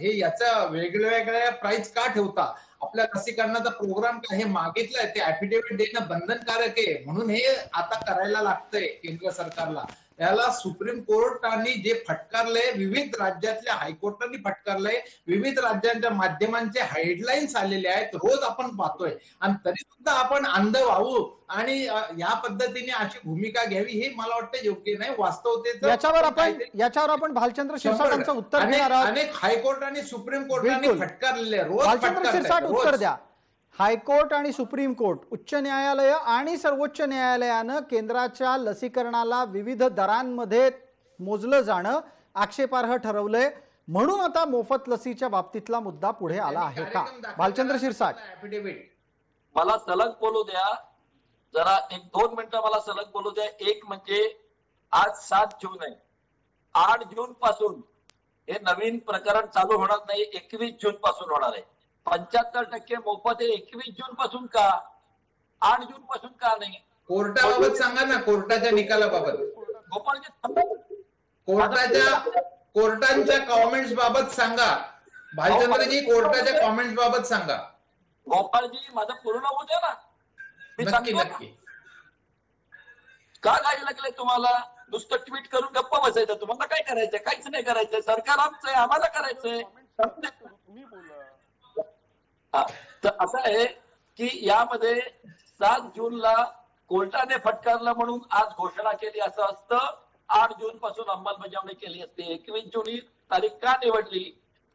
हे याचा वेगवेगळ्या प्राइस का ठेवता, आपल्या लसीकरणाचा प्रोग्राम काय हे मागितलंय, ते ऍफिडेव्हिट देणं बंधनकारक आहे, म्हणून हे आता करायला लागतंय केंद्र सरकारला. याला सुप्रीम कोर्टाने जे फटकारलंय, विविध राज्यातल्या हायकोर्टाने फटकारलंय, विविध राज्यांच्या माध्यमांचे हेडलाईन्स आलेले आहेत, रोज आपण पाहतोय, आणि तरी सुद्धा आपण अंध व्हावू आणि या पद्धतीने अशी भूमिका घ्यावी हे मला वाटतं योग्य नाही. वास्तवतेचं याच्यावर आपण भालचंद्र शिरसाटांचं उत्तर देणार आहोत. अनेक हायकोर्ट आणि सुप्रीम कोर्टाने फटकारलेले रोज भालचंद्र शिरसाट उत्तर द्या. हायकोर्ट आणि सुप्रीम कोर्ट, उच्च न्यायालय आणि सर्वोच्च न्यायालयानं केंद्राच्या लसीकरणाला विविध दरांमध्ये मोजलं जाणं आक्षेपार्ह ठरवलंय, म्हणून आता मोफत लसीच्या बाबतीतला मुद्दा पुढे आला आहे का? भालचंद्र शिरसाट, मला सलग बोलू द्या जरा, 1-2 मिनिटं मला सलग बोलू द्या. एक म्हणजे आज 7 जून आहे, 8 जून पासून हे नवीन प्रकरण चालू होणार नाही, 21 जून पासून होणार आहे. 75% मोफत हे 21 जून पासून का, 8 जून पासून का नाही? कोर्टाबाबत सांगा ना, कोर्टाच्या निकालाबाबत. कोर्टांच्या कॉमेंट्स बाबत सांगा भालचंद्रजी, कोर्टाच्या कॉमेंट्स बाबत सांगा. गोपाळजी, माझं पूर्ण होऊ द्या ना. नक्की नक्की. का काय लागलंय तुम्हाला? नुसतं ट्विट करून गप्पा बसायचं? तुम्हाला काय करायचंय? काहीच नाही करायचंय. सरकार आमचं आहे, आम्हाला करायचंय. तर असं आहे की यामध्ये 7 जूनला कोर्टाने फटकारलं म्हणून आज घोषणा केली असं असतं. 8 जून पासून अंमलबजावणी केली असते. 21 जून ही तारीख का निवडली?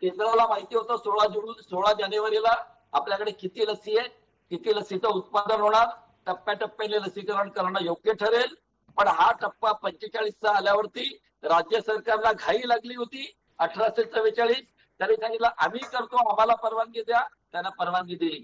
केंद्राला माहिती होतं 16 जानेवारीला आपल्याकडे किती लसी आहे, किती लसीचं उत्पादन होणार, टप्प्याटप्प्याने लसीकरण करणं योग्य ठरेल. पण हा टप्पा 45चा आल्यावरती राज्य सरकारला घाई लागली होती. 1844 त्यांनी सांगितलं आम्ही करतो, आम्हाला परवानगी द्या. त्यांना परवानगी दिली,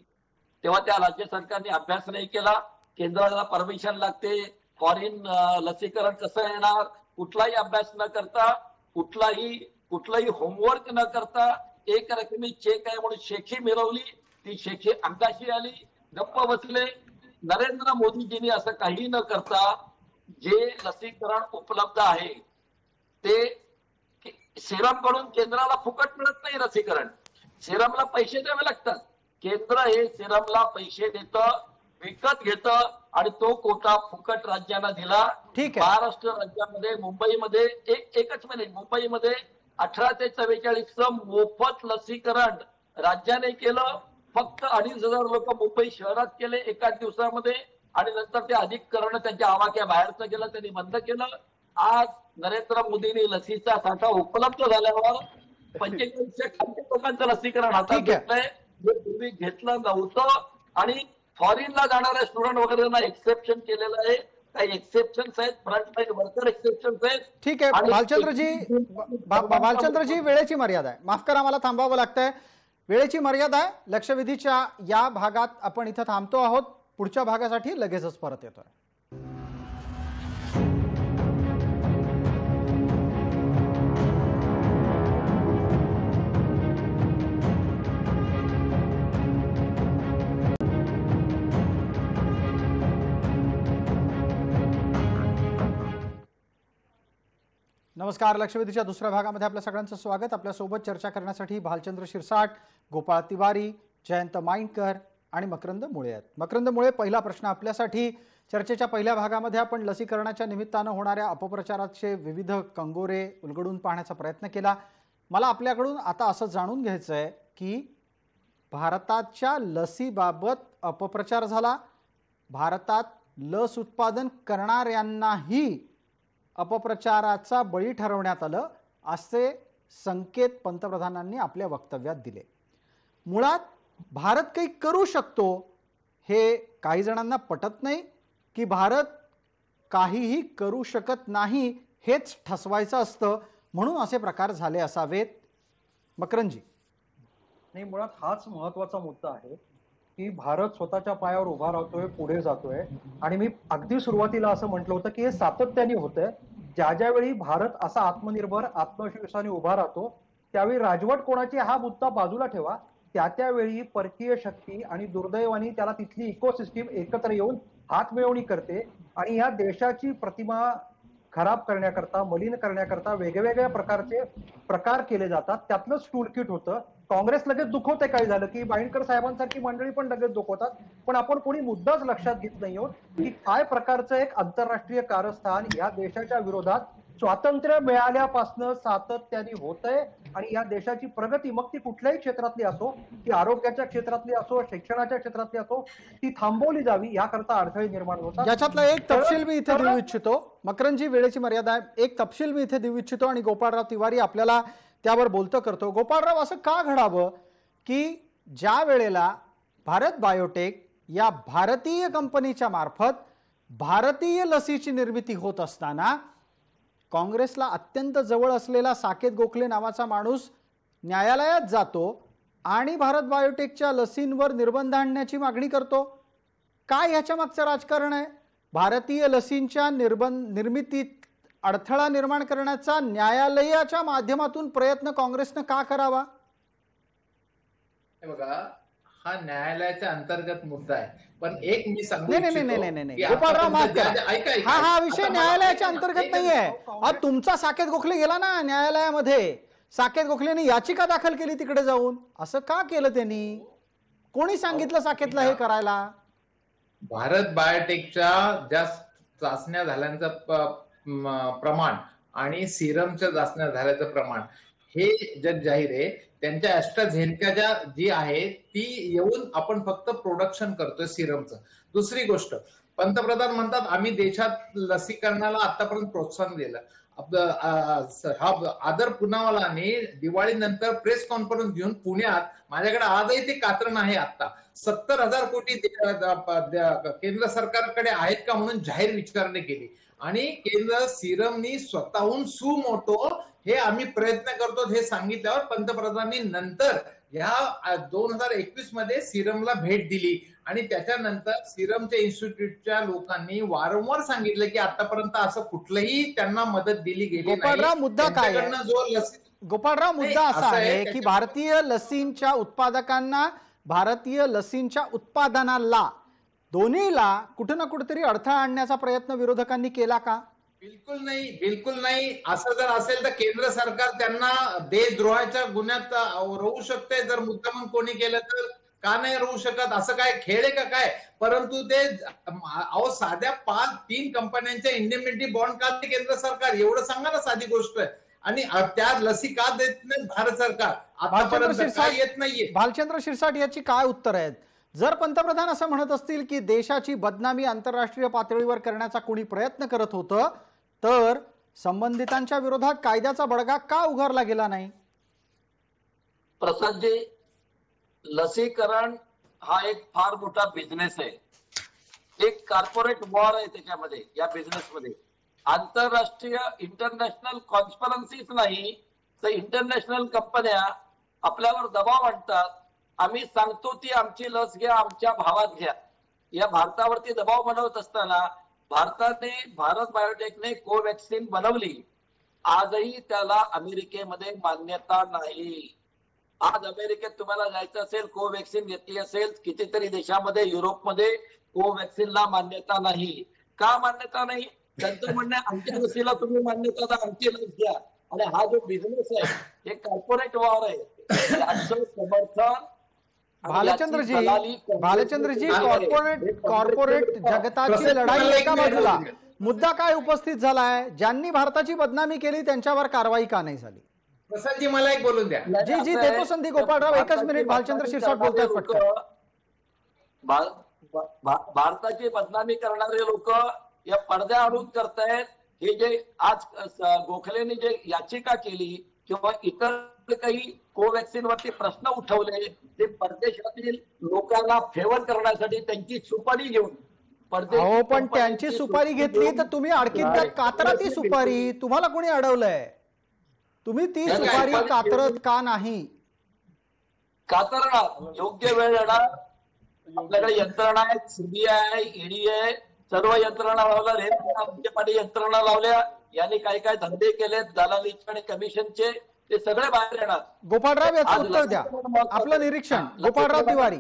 तेव्हा त्या राज्य सरकारने अभ्यास नाही केला. केंद्राला परमिशन लागते, फॉरेन लसीकरण कसं येणार, कुठलाही अभ्यास न करता, कुठलाही होमवर्क न करता एक रकमी चेक आहे म्हणून शेखी मिळवली. ती शेखी अंगाशी आली, गप्प बसले. नरेंद्र मोदीजींनी असं काही न करता जे लसीकरण उपलब्ध आहे ते सिरम कडून केंद्राला फुकट मिळत नाही. लसीकरण सिरमला पैसे द्यावे लागतात. केंद्र हे सिरमला पैसे देतं, विकत घेतं. आणि तो कोटा फुकट राज्यांना दिला. ठीक आहे. महाराष्ट्र राज्यामध्ये मुंबईमध्ये एकच मिनिट, मुंबईमध्ये 18 ते 44 मोफत लसीकरण राज्याने केलं. फक्त 2,500 लोक मुंबई शहरात केले एकाच दिवसामध्ये, आणि नंतर ते अधिक करणं त्यांच्या आवाक्या बाहेरचं केलं, त्यांनी बंद केलं. आज नरेंद्र मोदींनी लसीचा साठा उपलब्ध झाल्यावर 45% लोकांचं लसीकरण हातात ठीक आहे. घेतलंय, जे पूर्वी घेतलं नव्हतं. आणि फॉरेनला जाणाऱ्या स्टुडंट वगैरेंना एक्सेप्शन केलेलं आहे. काही एक्सेप्शन्स आहेत, फ्रंटलाईन वर्कर एक्सेप्शन्स आहेत. ठीक आहे. भालचंद्रजी वेळेची मर्यादा आहे, माफ करा मला थांबावं लागतंय, वेळेची मर्यादा आहे. लक्षवेधीच्या या भागात आपण इथं थांबतो आहोत. पुढच्या भागासाठी लगेचच परत येतोय. नमस्कार. लक्षवेधीच्या दुसऱ्या भागामध्ये आपल्या सगळ्यांचं स्वागत. आपल्यासोबत चर्चा करण्यासाठी भालचंद्र शिरसाट, गोपाळ तिवारी, जयंत माइंडकर आणि मकरंद मुळे आहेत. मकरंद मुळे, पहिला प्रश्न आपल्यासाठी. चर्चेच्या पहिल्या भागामध्ये आपण लसीकरणाच्या निमित्तानं होणाऱ्या अपप्रचाराचे विविध कंगोरे उलगडून पाहण्याचा प्रयत्न केला. मला आपल्याकडून आता असं जाणून घ्यायचं आहे की भारताच्या लसीबाबत अपप्रचार झाला, भारतात लस उत्पादन करणाऱ्यांनाही अपप्रचाराचा बळी ठरवण्यात आलं, असे संकेत पंतप्रधानांनी आपल्या वक्तव्यात दिले. मुळात भारत काही करू शकतो हे काही जणांना पटत नाही की भारत काहीही करू शकत नाही हेच ठसवायचं असतं, म्हणून असे प्रकार झाले असावेत. मकरंदजी. नाही, मुळात हाच महत्वाचा मुद्दा आहे की भारत स्वतःच्या पायावर उभा राहतोय, पुढे जातोय. आणि मी अगदी सुरुवातीला असं म्हटलं होतं की हे सातत्याने होतंय. ज्यावेळी भारत असा आत्मनिर्भर आत्मविश्वासाने उभा राहतो त्यावेळी राजवट कोणाची हा मुद्दा बाजूला ठेवा, त्यावेळी परकीय शक्ती आणि दुर्दैवाने त्याला तिथली इकोसिस्टीम एकत्र येऊन हात मिळवणी करते आणि या देशाची प्रतिमा खराब करण्याकरता, मलिन करण्याकरता वेगवेगळ्या प्रकारचे प्रकार केले जातात. त्यातलंच टूल किट होतं. काँग्रेस लगेच दुखवते काय झालं की बाईंडकर साहेबांसारखी मंडळी पण लगेच दुखवतात, पण आपण कोणी मुद्दाच लक्षात घेत नाही आहोत की काय प्रकारचं एक आंतरराष्ट्रीय कारस्थान या देशाच्या विरोधात स्वातंत्र्य मिळाल्यापासून सातत्याने होतंय. आणि या देशाची प्रगती मग ती कुठल्याही क्षेत्रातली असो, ती आरोग्याच्या क्षेत्रातली असो, शिक्षणाच्या क्षेत्रातली असो, ती थांबवली जावी याकरता अडथळे निर्माण होतात. याच्यातला एक तपशील मी इथे देऊ इच्छितो. मकरंदजी, वेळेची मर्यादा आहे, एक तपशील मी इथे देऊ इच्छितो आणि गोपाळराव तिवारी आपल्याला त्यावर बोलतं करतो. गोपाळराव, असं का घडावं की ज्या वेळेला भारत बायोटेक या भारतीय कंपनीच्या मार्फत भारतीय लसीची निर्मिती होत असताना काँग्रेसला अत्यंत जवळ असलेला साकेत गोखले नावाचा माणूस न्यायालयात जातो आणि भारत बायोटेकच्या लसींवर निर्बंध आणण्याची मागणी करतो? काय ह्याच्या मागचं राजकारण आहे? भारतीय लसींच्या निर्मितीत अडथळा निर्माण करण्याचा न्यायालयाच्या माध्यमातून प्रयत्न काँग्रेसनं का करावा? बघा, हा न्यायालयाच्या अंतर्गत मुद्दा आहे, पण एक मी सांगू नाही गोपाळराव, माफ करा, हा विषय न्यायालयाच्या अंतर्गत नाहीये. तुमचा साकेत गोखले गेला ना न्यायालयामध्ये, साकेत गोखलेने याचिका दाखल केली तिकडे जाऊन. असं का केलं त्यांनी? कोणी सांगितलं साकेतला हे करायला? भारत बायोटेकच्या ज्या चाचण्या झाल्याचं प्रमाण आणि सिरमच्या चाचण्या झाल्याचं प्रमाण हे जग जाहीर आहे. त्यांच्या ॲस्ट्राझेनेका जी आहे ती येऊन आपण फक्त प्रोडक्शन करतोय सिरमचं. दुसरी गोष्ट, पंतप्रधान म्हणतात आम्ही देशात लसीकरणाला आतापर्यंत प्रोत्साहन दिलं. आदर पुनावालाने दिवाळीनंतर प्रेस कॉन्फरन्स घेऊन पुण्यात, माझ्याकडे आजही ते कात्रण आहे, आता 70,000 कोटी केंद्र सरकारकडे आहेत का म्हणून जाहीर विचारणी केली. आणि केंद्र सिरमनी स्वतःहून सुमोटो हे आम्ही प्रयत्न करतो हे सांगितल्यावर पंतप्रधानांनी नंतर ह्या 2021 मध्ये सिरमला भेट दिली. आणि त्याच्यानंतर सिरमच्या इन्स्टिट्यूटच्या लोकांनी वारंवार सांगितलं की आतापर्यंत असं कुठलंही त्यांना मदत दिली गेली नाही. गोपाळराव, मुद्दा काय आहे? गोपाळराव, मुद्दा असा आहे की भारतीय लसींच्या उत्पादकांना, भारतीय लसींच्या उत्पादनाला, दोन्हीला कुठे ना कुठेतरी अडथळा आणण्याचा प्रयत्न विरोधकांनी केला का? बिलकुल नाही, बिलकुल नाही. असं जर असेल तर केंद्र सरकार त्यांना देशद्रोहाच्या गुन्ह्यात राहू शकते जर मुद्दामून कोणी केलं तर. का नाही राहू शकत? असं काय खेळ आहे का काय? परंतु ते अहो साध्या 3 कंपन्यांच्या इंडेमिनिटी बॉन्ड का ते केंद्र सरकार? एवढं सांगा ना, साधी गोष्ट आहे. आणि त्या लसी का देत नाही भारत सरकार? आतापर्यंत काय येत नाहीये. भालचंद्र शिरसाट याची काय उत्तर आहेत? जर पंतप्रधान असं म्हणत असतील की देशाची बदनामी आंतरराष्ट्रीय पातळीवर करण्याचा कोणी प्रयत्न करत होतं, तर संबंधितांच्या विरोधात कायद्याचा बडगा का उगारला गेला नाही? प्रसादजी, लसीकरण हा एक फार मोठा बिझनेस आहे. एक कॉर्पोरेट वॉर आहे त्याच्यामध्ये, या बिझनेसमध्ये. आंतरराष्ट्रीय इंटरनॅशनल कॉन्स्परन्सीच नाही तर इंटरनॅशनल कंपन्या आपल्यावर दबाव आणतात. आम्ही सांगतो ती आमची लस घ्या, आमच्या भावात घ्या. या भारतावरती दबाव बनवत असताना भारत बायोटेकने कोवॅक्सिन बनवली. आजही त्याला अमेरिकेमध्ये मान्यता नाही. आज अमेरिकेत तुम्हाला जायचं असेल, कोवॅक्सिन घेतली असेल, कितीतरी देशामध्ये, युरोपमध्ये कोवॅक्सिनला मान्यता नाही. का मान्यता नाही? त्यांचं म्हणणं आमच्या लसीला तुम्ही मान्यता द्या, आमची लस द्या. आणि हा जो बिझनेस आहे हे कॉर्पोरेट वॉर आहे. याचं समर्थन भालचंद्रजी, कॉर्पोरेट जगताची लढाई एका बाजूला, मुद्दा काय उपस्थित झालाय? ज्यांनी भारताची बदनामी केली त्यांच्यावर कारवाई का नाही झाली? प्रसादजी, मला एक बोलून द्या. जी देतो संधी. गोपाळराव, एकच मिनिट. भालचंद्र शिरसाट बोलतात पटकन. भारताची बदनामी करणारे लोक या पडद्या आणून करतायत. हे जे आज गोखलेने जे याचिका केली किंवा इतर काही कोवॅक्सिन वरती प्रश्न उठवले, ते परदेशातील लोकांना फेवर करण्यासाठी त्यांची सुपारी घेऊन पण त्यांची सुपारी घेतली तर तुम्ही अडकीत कातरा ती सुपारी. तुम्हाला कोणी अडवलंय? तुम्ही ती सुपारी कातरत का नाही? कातरणार योग्य वेळ येणार. आपल्याकडे यंत्रणा आहेत, सीबीआय, ईडी आहे, सर्व यंत्रणा लावल्या, यंत्रणा लावल्या. यांनी काय काय धंदे केलेत दलालीचे आणि कमिशनचे, ते सगळे बाहेर येणार. गोपाळराव, याचं उत्तर द्या. आपलं निरीक्षण. गोपाळराव तिवारी,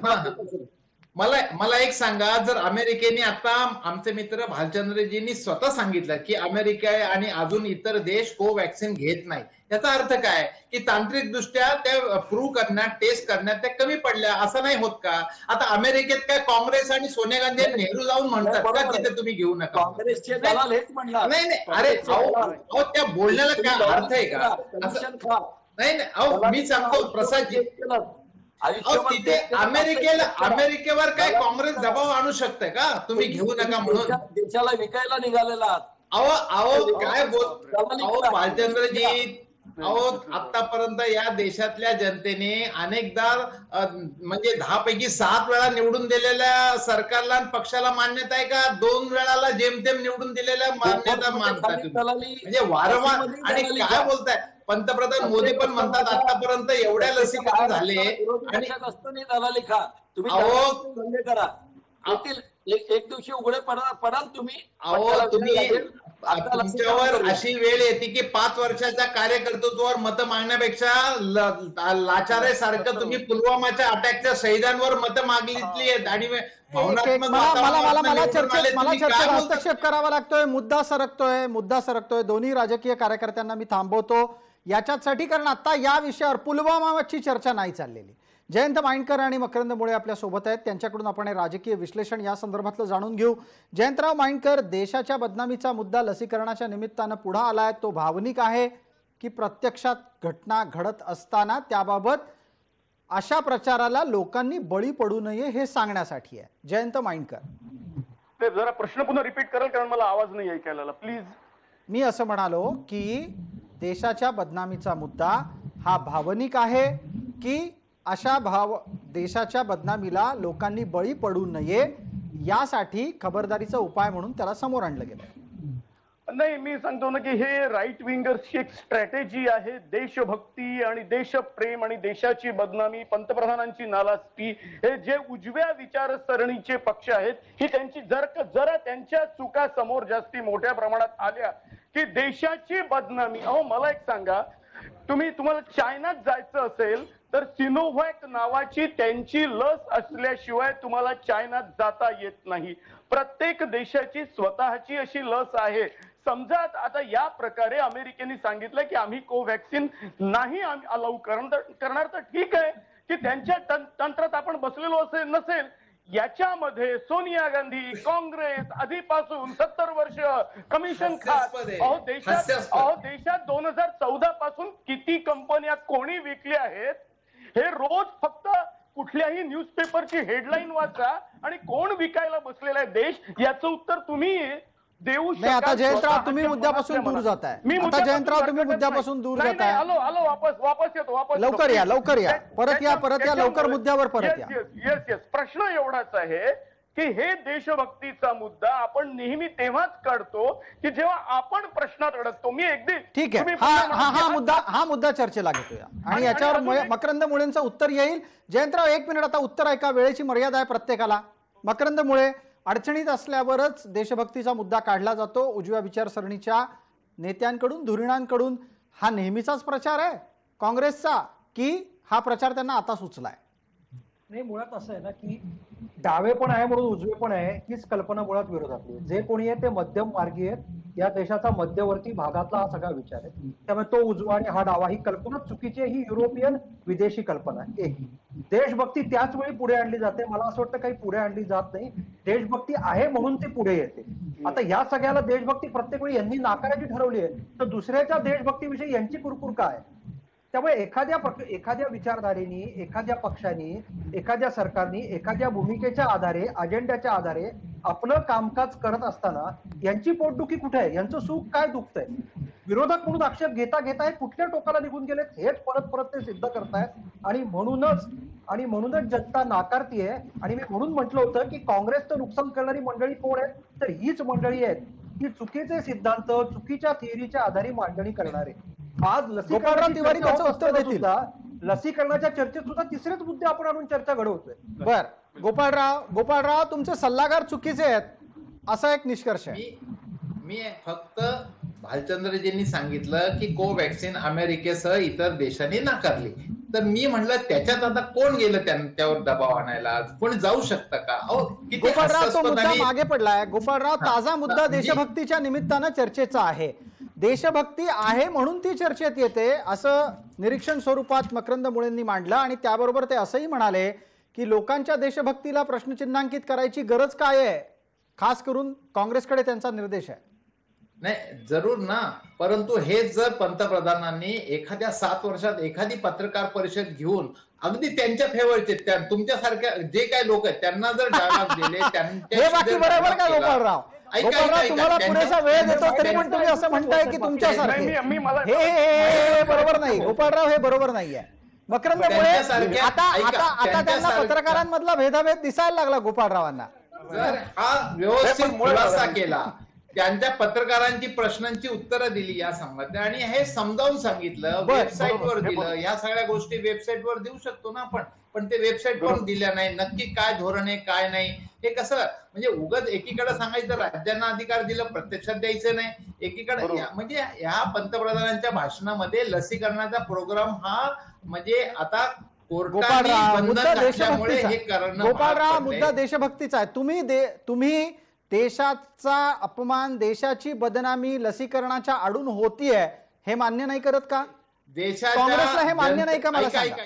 मला एक सांगा, जर अमेरिकेने, आता आमचे मित्र भालचंद्रजींनी स्वतः सांगितलं की अमेरिका आणि अजून इतर देश कोवॅक्सिन घेत नाही, याचा अर्थ काय? की तांत्रिक दृष्ट्या त्या प्रूव्ह करण्यात, टेस्ट करण्यात त्या कमी पडल्या, असं नाही होत का? आता अमेरिकेत काय काँग्रेस आणि सोनिया गांधी आणि नेहरू जाऊन म्हणतात का तिथे तुम्ही घेऊ नका? काँग्रेसचे दलाल हेच म्हणणार. नाही, अरे अहो त्या बोलण्याला काय अर्थ आहे का? नाही, अहो मी सांगतो प्रसादजी, तिथे अमेरिकेवर काय काँग्रेस दबाव आणू शकते का तुम्ही घेऊ नका म्हणून? देशाला विकायला निघालेला. अहो काय भालचंद्रजी, आतापर्यंत या देशातल्या जनतेने अनेकदा म्हणजे 10 पैकी 7 वेळा निवडून दिलेल्या सरकारला आणि पक्षाला मान्यता आहे का? 2 वेळाला जेमतेम निवडून दिलेल्या मान्यता मानता म्हणजे वारंवार. आणि काय बोलताय? पंतप्रधान मोदी पण म्हणतात आतापर्यंत एवढ्या लसीकरण झाले. आणि दलाली खा तुम्ही, करा. एक दिवशी उघडे पडाल तुम्ही. तुमच्यावर अशी वेळ येते की 5 वर्षाच्या कार्यकर्तृत्वावर मतं मागण्यापेक्षा लाचारेसारखं तुम्ही पुलवामाच्या अटॅकच्या शहीदांवर मतं मागितली आहेत. आणि मला चर्चेत हस्तक्षेप करावा लागतोय. मुद्दा सरकतोय. दोन्ही राजकीय कार्यकर्त्यांना मी थांबवतो याच्यासाठी, कारण आता या विषयावर पुलवामाची चर्चा नाही चाललेली. जयंत माइंडकर आणि मकरंद मुळे आपल्या सोबत आहेत. त्यांच्याकडून आपण राजकीय विश्लेषण या संदर्भातलं जाणून घेऊ. जयंतराव माइंडकर, देशाच्या बदनामीचा मुद्दा लसीकरणाच्या निमित्तानं पुढे आलाय, तो भावनिक आहे की प्रत्यक्षात घटना घडत असताना त्याबाबत अशा प्रचाराला लोकांनी बळी पडू नये हे सांगण्यासाठी आहे? जयंत माइंडकर, ते जरा प्रश्न पुन्हा रिपीट कराल, कारण मला आवाज नाही ऐकायला, प्लीज. मी असं म्हणालो की देशाच्या बदनामीचा मुद्दा हा भावनिक आहे की अशा देशाच्या बदनामीला लोकांनी बळी पडू नये यासाठी खबरदारीचा उपाय म्हणून त्याला समोर आणलं गेलं? नाही, मी सांगतो ना की हे राईट विंगर्सची एक स्ट्रॅटेजी आहे. देशभक्ती आणि देशप्रेम आणि देशाची बदनामी, पंतप्रधानांची नाराजगी, हे जे उजव्या विचारसरणीचे पक्ष आहेत, ही त्यांची जरा त्यांच्या चुका समोर जास्ती मोठ्या प्रमाणात आल्या की देशाची बदनामी. मला एक सांगा, तुम्हाला चायनात जायचं असेल तर सिनोव्हॅक नावाची त्यांची लस असल्याशिवाय तुम्हाला चायनात जाता येत नाही. प्रत्येक देशाची स्वतःची अशी लस आहे. समजा आता या प्रकारे अमेरिकेने सांगितलं की आम्ही कोवॅक्सिन नाही अलाउ करणार, तर ठीक आहे, की त्यांच्या तंत्रात आपण बसलेलो असेल नसेल, याच्यामध्ये सोनिया गांधी, काँग्रेस आधीपासून 70 वर्ष कमिशन खात, देशात 2014 पासून किती कंपन्या कोणी विकल्या आहेत हे रोज फक्त कुठल्याही न्यूजपेपरची हेडलाईन वाचा आणि कोण विकायला बसलेला आहे देश, याचं उत्तर तुम्ही देऊ नाही. आता जयंतराव तुम्ही मुद्द्यापासून दूर जाताय. आता जयंतराव तुम्ही मुद्द्यापासून दूर जाताय. आलो वापस येतो. लवकर या परत या लवकर मुद्द्यावर परत या. येस प्रश्न एवढाच आहे की हे देशभक्तीचा मुद्दा आपण नेहमी तेव्हाच काढतो की जेव्हा आपण प्रश्नात अडकतो. मी अगदी ठीक आहे. हा मुद्दा चर्चेला घेतोया आणि याच्यावर मकरंद मुळेंचं उत्तर येईल. जयंतराव 1 मिनिट आता उत्तर ऐका. वेळेची मर्यादा आहे प्रत्येकाला. मकरंद मुळे, अडचणीत असल्यावरच देशभक्तीचा मुद्दा काढला जातो. उजव्या विचारसरणीच्या नेत्यांकडून, धुरीणांकडून हा नेहमीचाच प्रचार आहे काँग्रेसचा, की हा प्रचार त्यांना आता सुचलाय? नाही, मुळात असं आहे ना की डावे पण आहे म्हणून उजवे पण आहे हीच कल्पना मुळात विरोधातली. जे कोणी आहे ते मध्यम मार्गी आहेत. या देशाचा मध्यवर्ती भागातला हा सगळा विचार आहे. त्यामुळे तो उजवा आणि हा डावा ही कल्पना चुकीची आहे. ही युरोपियन विदेशी कल्पना आहे. एक देशभक्ती त्याच वेळी पुढे आणली जाते. मला असं वाटतं काही पुढे आणली जात नाही. देशभक्ती आहे म्हणून ती पुढे येते. आता या सगळ्याला देशभक्ती प्रत्येक वेळी यांनी नाकारायची ठरवली आहे, तर दुसऱ्याच्या देशभक्तीविषयी यांची कुरकुर काय? त्यामुळे एखाद्या विचारधारेनी, एखाद्या पक्षाने, एखाद्या सरकारने एखाद्या भूमिकेच्या आधारे, अजेंड्याच्या आधारे आपलं कामकाज करत असताना यांची पोटदुखी कुठे आहे, यांचं सुख काय दुखतंय, विरोधक म्हणून आक्षेप घेता कुठल्या टोकाला निघून गेलेत हेच परत ते सिद्ध करतायत. आणि म्हणूनच जनता नाकारतीये. आणि मी म्हणून म्हटलं होतं की काँग्रेसचं नुकसान करणारी मंडळी कोण आहे, तर हीच मंडळी आहेत की चुकीचे सिद्धांत, चुकीच्या थिअरीच्या आधारे मांडणी करणारे. आज लसीकरणाच्या चर्चेत सुद्धा तिसरेच मुद्दे आपण आणून चर्चा घडवतोय. बर, गोपाळराव तुमचे सल्लागार चुकीचे आहेत असा एक निष्कर्ष आहे. मी फक्त भालचंद्रजींनी सांगितलं की कोवॅक्सिन अमेरिकेसह इतर देशांनी नाकारली, तर मी म्हणलं त्याच्यात आता कोण गेलं त्यांच्यावर दबाव आणायला? कोणी जाऊ शकतं का? गोपाळराव तो मुद्दा मागे पडलाय. गोपाळराव ताजा मुद्दा देशभक्तीच्या निमित्तानं चर्चेचा आहे. देशभक्ती आहे म्हणून ती चर्चेत येते असं निरीक्षण स्वरूपात मकरंद मुळेंनी मांडलं. आणि त्याबरोबर ते असंही म्हणाले की लोकांच्या देशभक्तीला प्रश्नचिन्हांकित करायची गरज काय आहे, खास करून काँग्रेसकडे त्यांचा निर्देश आहे. नाही, जरूर ना, परंतु हेच जर पंतप्रधानांनी एखाद्या 7 वर्षात एखादी पत्रकार परिषद घेऊन अगदी त्यांच्या फेवरचे, तुमच्यासारख्या जे काही लोक आहेत त्यांना जर डायलॉग दिले, बाकी बरोबर का गोपाळराव? तुम्हाला पुरेसा वेळ देतो तरी पण तुम्ही असं म्हणताय की तुमच्यासारखे, हे बरोबर नाही गोपाळराव, हे बरोबर नाहीये. मकरंद मुळे आता त्यांना पत्रकारांमधला भेदाभेद दिसायला लागला गोपाळरावांना. जर हा व्यवस्थित खुलासा केला, त्यांच्या पत्रकारांची प्रश्नांची उत्तरं दिली या संबंधी आणि हे समजावून सांगितलं, वेबसाईटवर दिलं, या सगळ्या गोष्टी वेबसाईटवर देऊ शकतो ना आपण, पण ते वेबसाईटवर दिल्या नाही. नक्की काय धोरण आहे काय नाही हे कसं, म्हणजे उगाच एकीकडे सांगायचं राज्यांना अधिकार दिलं, प्रत्यक्षात द्यायचं नाही. एकीकडे म्हणजे या पंतप्रधानांच्या भाषणामध्ये लसीकरणाचा प्रोग्राम हा म्हणजे आता गोपाळराव मुद्दा देशभक्तीचा आहे. तुम्ही देशाचा अपमान, देशाची बदनामी लसीकरणाच्या आडून होतीये हे मान्य नाही करत का? काँग्रेसला हे मान्य नाही का? मला सांगा.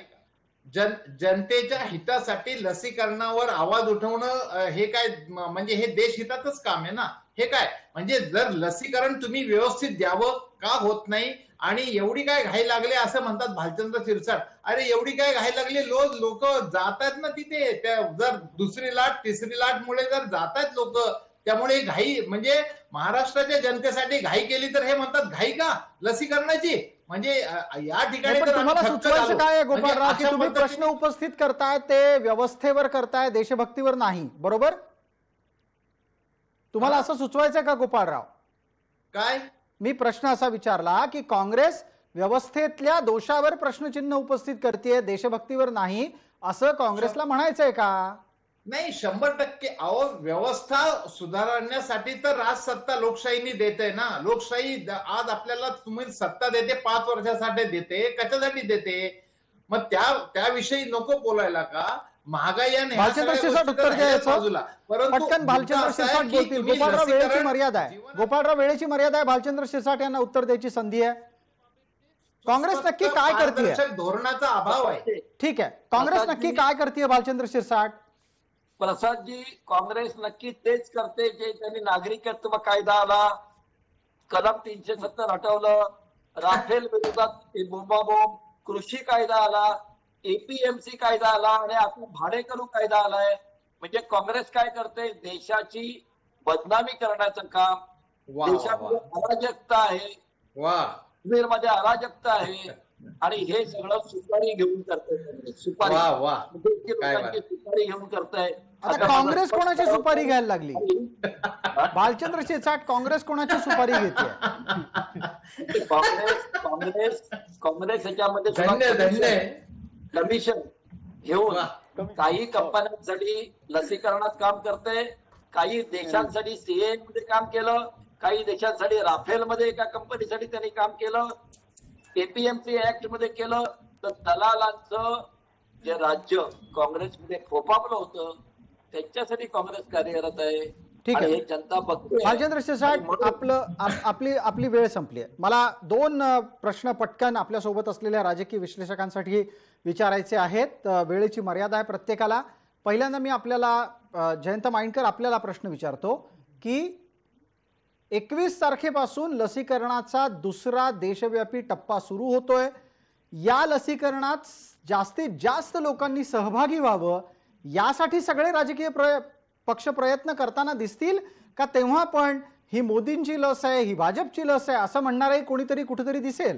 जनतेच्या हितासाठी लसीकरणावर आवाज उठवणं हे काय, म्हणजे हे देशहितातच काम आहे ना. हे काय म्हणजे जर लसीकरण तुम्ही व्यवस्थित द्यावं का होत नाही, आणि एवढी काय घाई लागले असं म्हणतात भालचंद्र शिरसाट. अरे एवढी काय घाई लागली, लोक जातात ना तिथे, जर दुसरी लाट तिसरी लाट मुळे जर जातात लोक, त्यामुळे घाई म्हणजे महाराष्ट्राच्या जनतेसाठी घाई केली तर हे म्हणतात घाई का लसीकरणाची? म्हणजे या ठिकाणी तुम्हाला सुचवायचं काय गोपाळराव की तुम्ही प्रश्न उपस्थित करताय ते व्यवस्थेवर करताय, देशभक्तीवर नाही, बरोबर? तुम्हाला असं सुचवायचं का गोपाळराव? काय मी प्रश्न असा विचारला की काँग्रेस व्यवस्थेतल्या दोषावर प्रश्नचिन्ह उपस्थित करते, देशभक्तीवर नाही, असं काँग्रेसला म्हणायचंय का? नाही, 100%. व्यवस्था सुधारण्यासाठी तर राजसत्ता लोकशाहीने देते ना. लोकशाही आज आपल्याला तुम्ही सत्ता देते, 5 वर्षासाठी देते, कशासाठी देते? मग त्याविषयी नको बोलायला का? महागाई भालचंद्र शिरसाट उत्तर द्यायचं पटकन. भालचंद्र शिरसाट बोलतील. गोपाळराव वेळेची मर्यादा आहे. भालचंद्र शिरसाट यांना उत्तर द्यायची संधी आहे. काँग्रेस नक्की काय करते? धोरणाचा अभाव आहे. ठीक आहे, काँग्रेस नक्की काय करते भालचंद्र शिरसाट? प्रसादजी, काँग्रेस नक्की तेच करते जे त्यांनी नागरिकत्व कायदा आला, कलम 370 हटवलं, राफेल विरोधात बोंबाबोंब, कृषी कायदा आला, एपीएमसी कायदा आला आणि आता भाडेकरू कायदा आलाय. म्हणजे काँग्रेस काय करते? देशाची बदनामी करण्याचं काम. देशामध्ये अराजकता आहे, काश्मीरमध्ये अराजकता आहे आणि हे सगळं सुपारी घेऊन करताय. सुपारी लोकांची सुपारी घेऊन करताय. आता काँग्रेस कोणाची सुपारी घ्यायला लागली? भालचंद्र शिरसाट, काँग्रेस कोणाची सुपारी घेते? काँग्रेस ह्याच्यामध्ये कमिशन घेऊन काही कंपन्यांसाठी लसीकरणात काम करते, काही देशांसाठी सीए मध्ये काम केलं, काही देशांसाठी राफेल मध्ये एका कंपनीसाठी त्यांनी काम केलं, एपीएमसी ऍक्ट मध्ये केलं. तर दलालांचं जे राज्य काँग्रेसमध्ये फोफावलं होतं त्यांच्यासाठी काँग्रेस कार्यरत आहे. ठीक आहे, जनता बघते. भालचंद्र शिरसाट, आपली वेळ संपली आहे. मला 2 प्रश्न पटकन आपल्या सोबत असलेल्या राजकीय विश्लेषकांसाठी विचारायचे आहेत. वेळेची मर्यादा आहे प्रत्येकाला. पहिल्यांदा मी आपल्याला जयंत माइंडकर आपल्याला प्रश्न विचारतो की 21 तारखेपासून लसीकरणाचा दुसरा देशव्यापी टप्पा सुरू होतोय. या लसीकरणात जास्तीत जास्त लोकांनी सहभागी व्हावं यासाठी सगळे राजकीय पक्ष प्रयत्न करताना दिसतील का? तेव्हा पण ही मोदींची लस आहे, ही भाजपची लस आहे असं म्हणणारही कोणीतरी कुठेतरी दिसेल?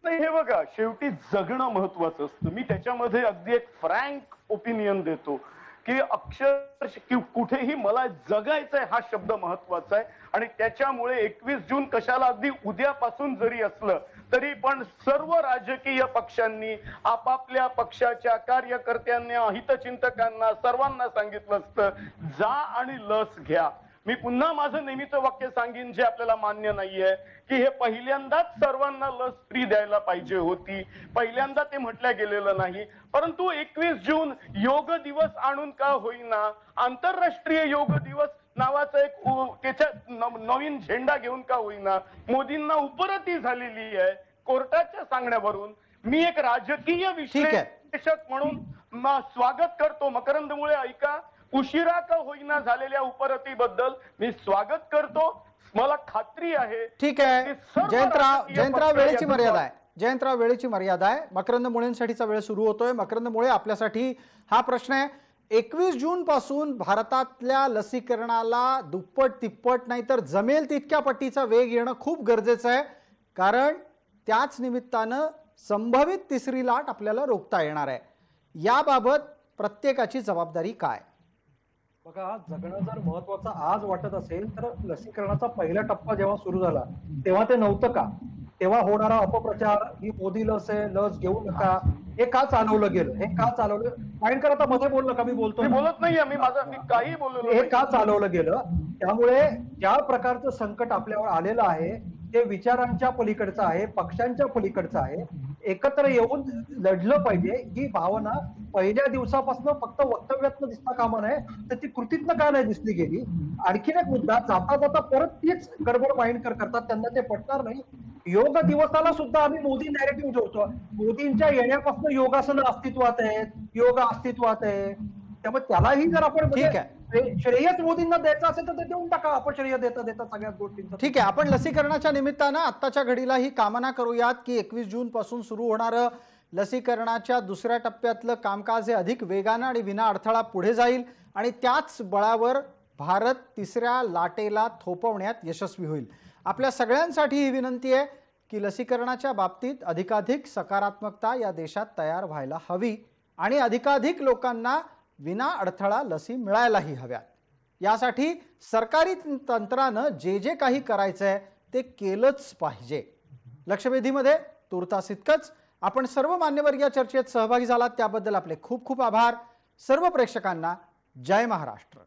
नाही, हे बघा, शेवटी जगणं महत्वाचं असतं. मी त्याच्यामध्ये अगदी एक फ्रँक ओपिनियन देतो की अक्षर कुठेही मला जगायचंय हा शब्द महत्वाचा आहे. आणि त्याच्यामुळे 21 जून कशाला, अगदी उद्यापासून जरी असलं तरी पण सर्व राजकीय पक्षांनी आपापल्या पक्षाच्या कार्यकर्त्यांना, हितचिंतकांना, सर्वांना सांगितलं असतं, जा आणि लस घ्या. मी पुन्हा माझं नेहमीचं वाक्य सांगेन जे आपल्याला मान्य नाहीये की हे पहिल्यांदाच सर्वांना लस फ्री द्यायला पाहिजे होती. पहिल्यांदा ते म्हटलं गेलेलं नाही. परंतु 21 जून योग दिवस आणून का होईना आंतरराष्ट्रीय योग दिवस नावाचा एक त्याच्यात नवीन झेंडा घेऊन का होईना मोदींना उपरती झालेली आहे कोर्टाच्या सांगण्यावरून. मी एक राजकीय विश्लेषक म्हणून स्वागत करतो. मकरंद मुळे ऐका, उशिरा का होईना झालेल्या उपरतीबद्दल मी स्वागत करतो. मला खात्री आहे. ठीक आहे, जयंतराव वेळेची मर्यादा आहे. जयंतराव वेळेची मर्यादा आहे. मकरंद मुळेंसाठीचा वेळ सुरू होतोय. मकरंद मुळे, आपल्यासाठी हा प्रश्न आहे. 21 जून पासून भारतातल्या लसीकरणाला दुप्पट तिप्पट नाही तर जमेल तितक्या पट्टीचा वेग येणं खूप गरजेचं आहे, कारण त्याच निमित्तानं संभवित तिसरी लाट आपल्याला रोखता येणार आहे. याबाबत प्रत्येकाची जबाबदारी काय? बघा, जगणं जर महत्वाचं आज वाटत असेल तर लसीकरणाचा पहिला टप्पा जेव्हा सुरू झाला तेव्हा ते नव्हतं का? तेव्हा होणारा अपप्रचार, ही मोदी लस आहे, लस घेऊ नका, हे का चालवलं गेलं? हे का चालवलं? माइंडकर आता मध्ये बोललं का? मी बोलतो, बोलत नाहीये मी काही बोललो. हे का चालवलं गेलं? त्यामुळे ज्या प्रकारचं संकट आपल्यावर आलेलं आहे ते विचारांच्या पलीकडचं आहे, पक्षांच्या पलीकडचं आहे. एकत्र येऊन लढलं पाहिजे. ही भावना पहिल्या दिवसापासून फक्त वक्तव्यातनं दिसता कामा नये तर ती कृतीतनं का नाही दिसली गेली? आणखीन एक मुद्दा, जाता जाता परत तीच गडबड माइंडकर करतात, त्यांना ते पटणार नाही. योग दिवसाला सुद्धा आम्ही मोदी नॅरेटिव्ह ठेवतो. मोदींच्या येण्यापासून योगासनं अस्तित्वात आहेत, योग अस्तित्वात आहे. त्यामुळे त्यालाही जर आपण श्रेयच मोदींना द्यायचं असेल तर ते देऊन टाका. आपण श्रेय देता देता सगळ्याच गोष्टींचं. ठीक आहे, आपण लसीकरणाच्या निमित्तानं आत्ताच्या घडीला ही कामना करूयात की 21 जून पासून सुरू होणारं लसीकरणाच्या दुसऱ्या टप्प्यातलं कामकाज हे अधिक वेगानं आणि विना अडथळा पुढे जाईल आणि त्याच बळावर भारत तिसऱ्या लाटेला थोपवण्यात यशस्वी होईल. आपल्या सगळ्यांसाठी ही विनंती आहे की लसीकरणाच्या बाबतीत अधिकाधिक सकारात्मकता या देशात तयार व्हायला हवी आणि अधिकाधिक लोकांना विना अडथळा लसी मिळायलाही हव्यात. यासाठी सरकारी तंत्रानं जे जे काही करायचंय ते केलंच पाहिजे. लक्षवेधीमध्ये तुर्तास इतकंच. आपण सर्व मान्यवर या चर्चेत सहभागी झालात त्याबद्दल आपले खूप खूप आभार. सर्व प्रेक्षकांना जय महाराष्ट्र.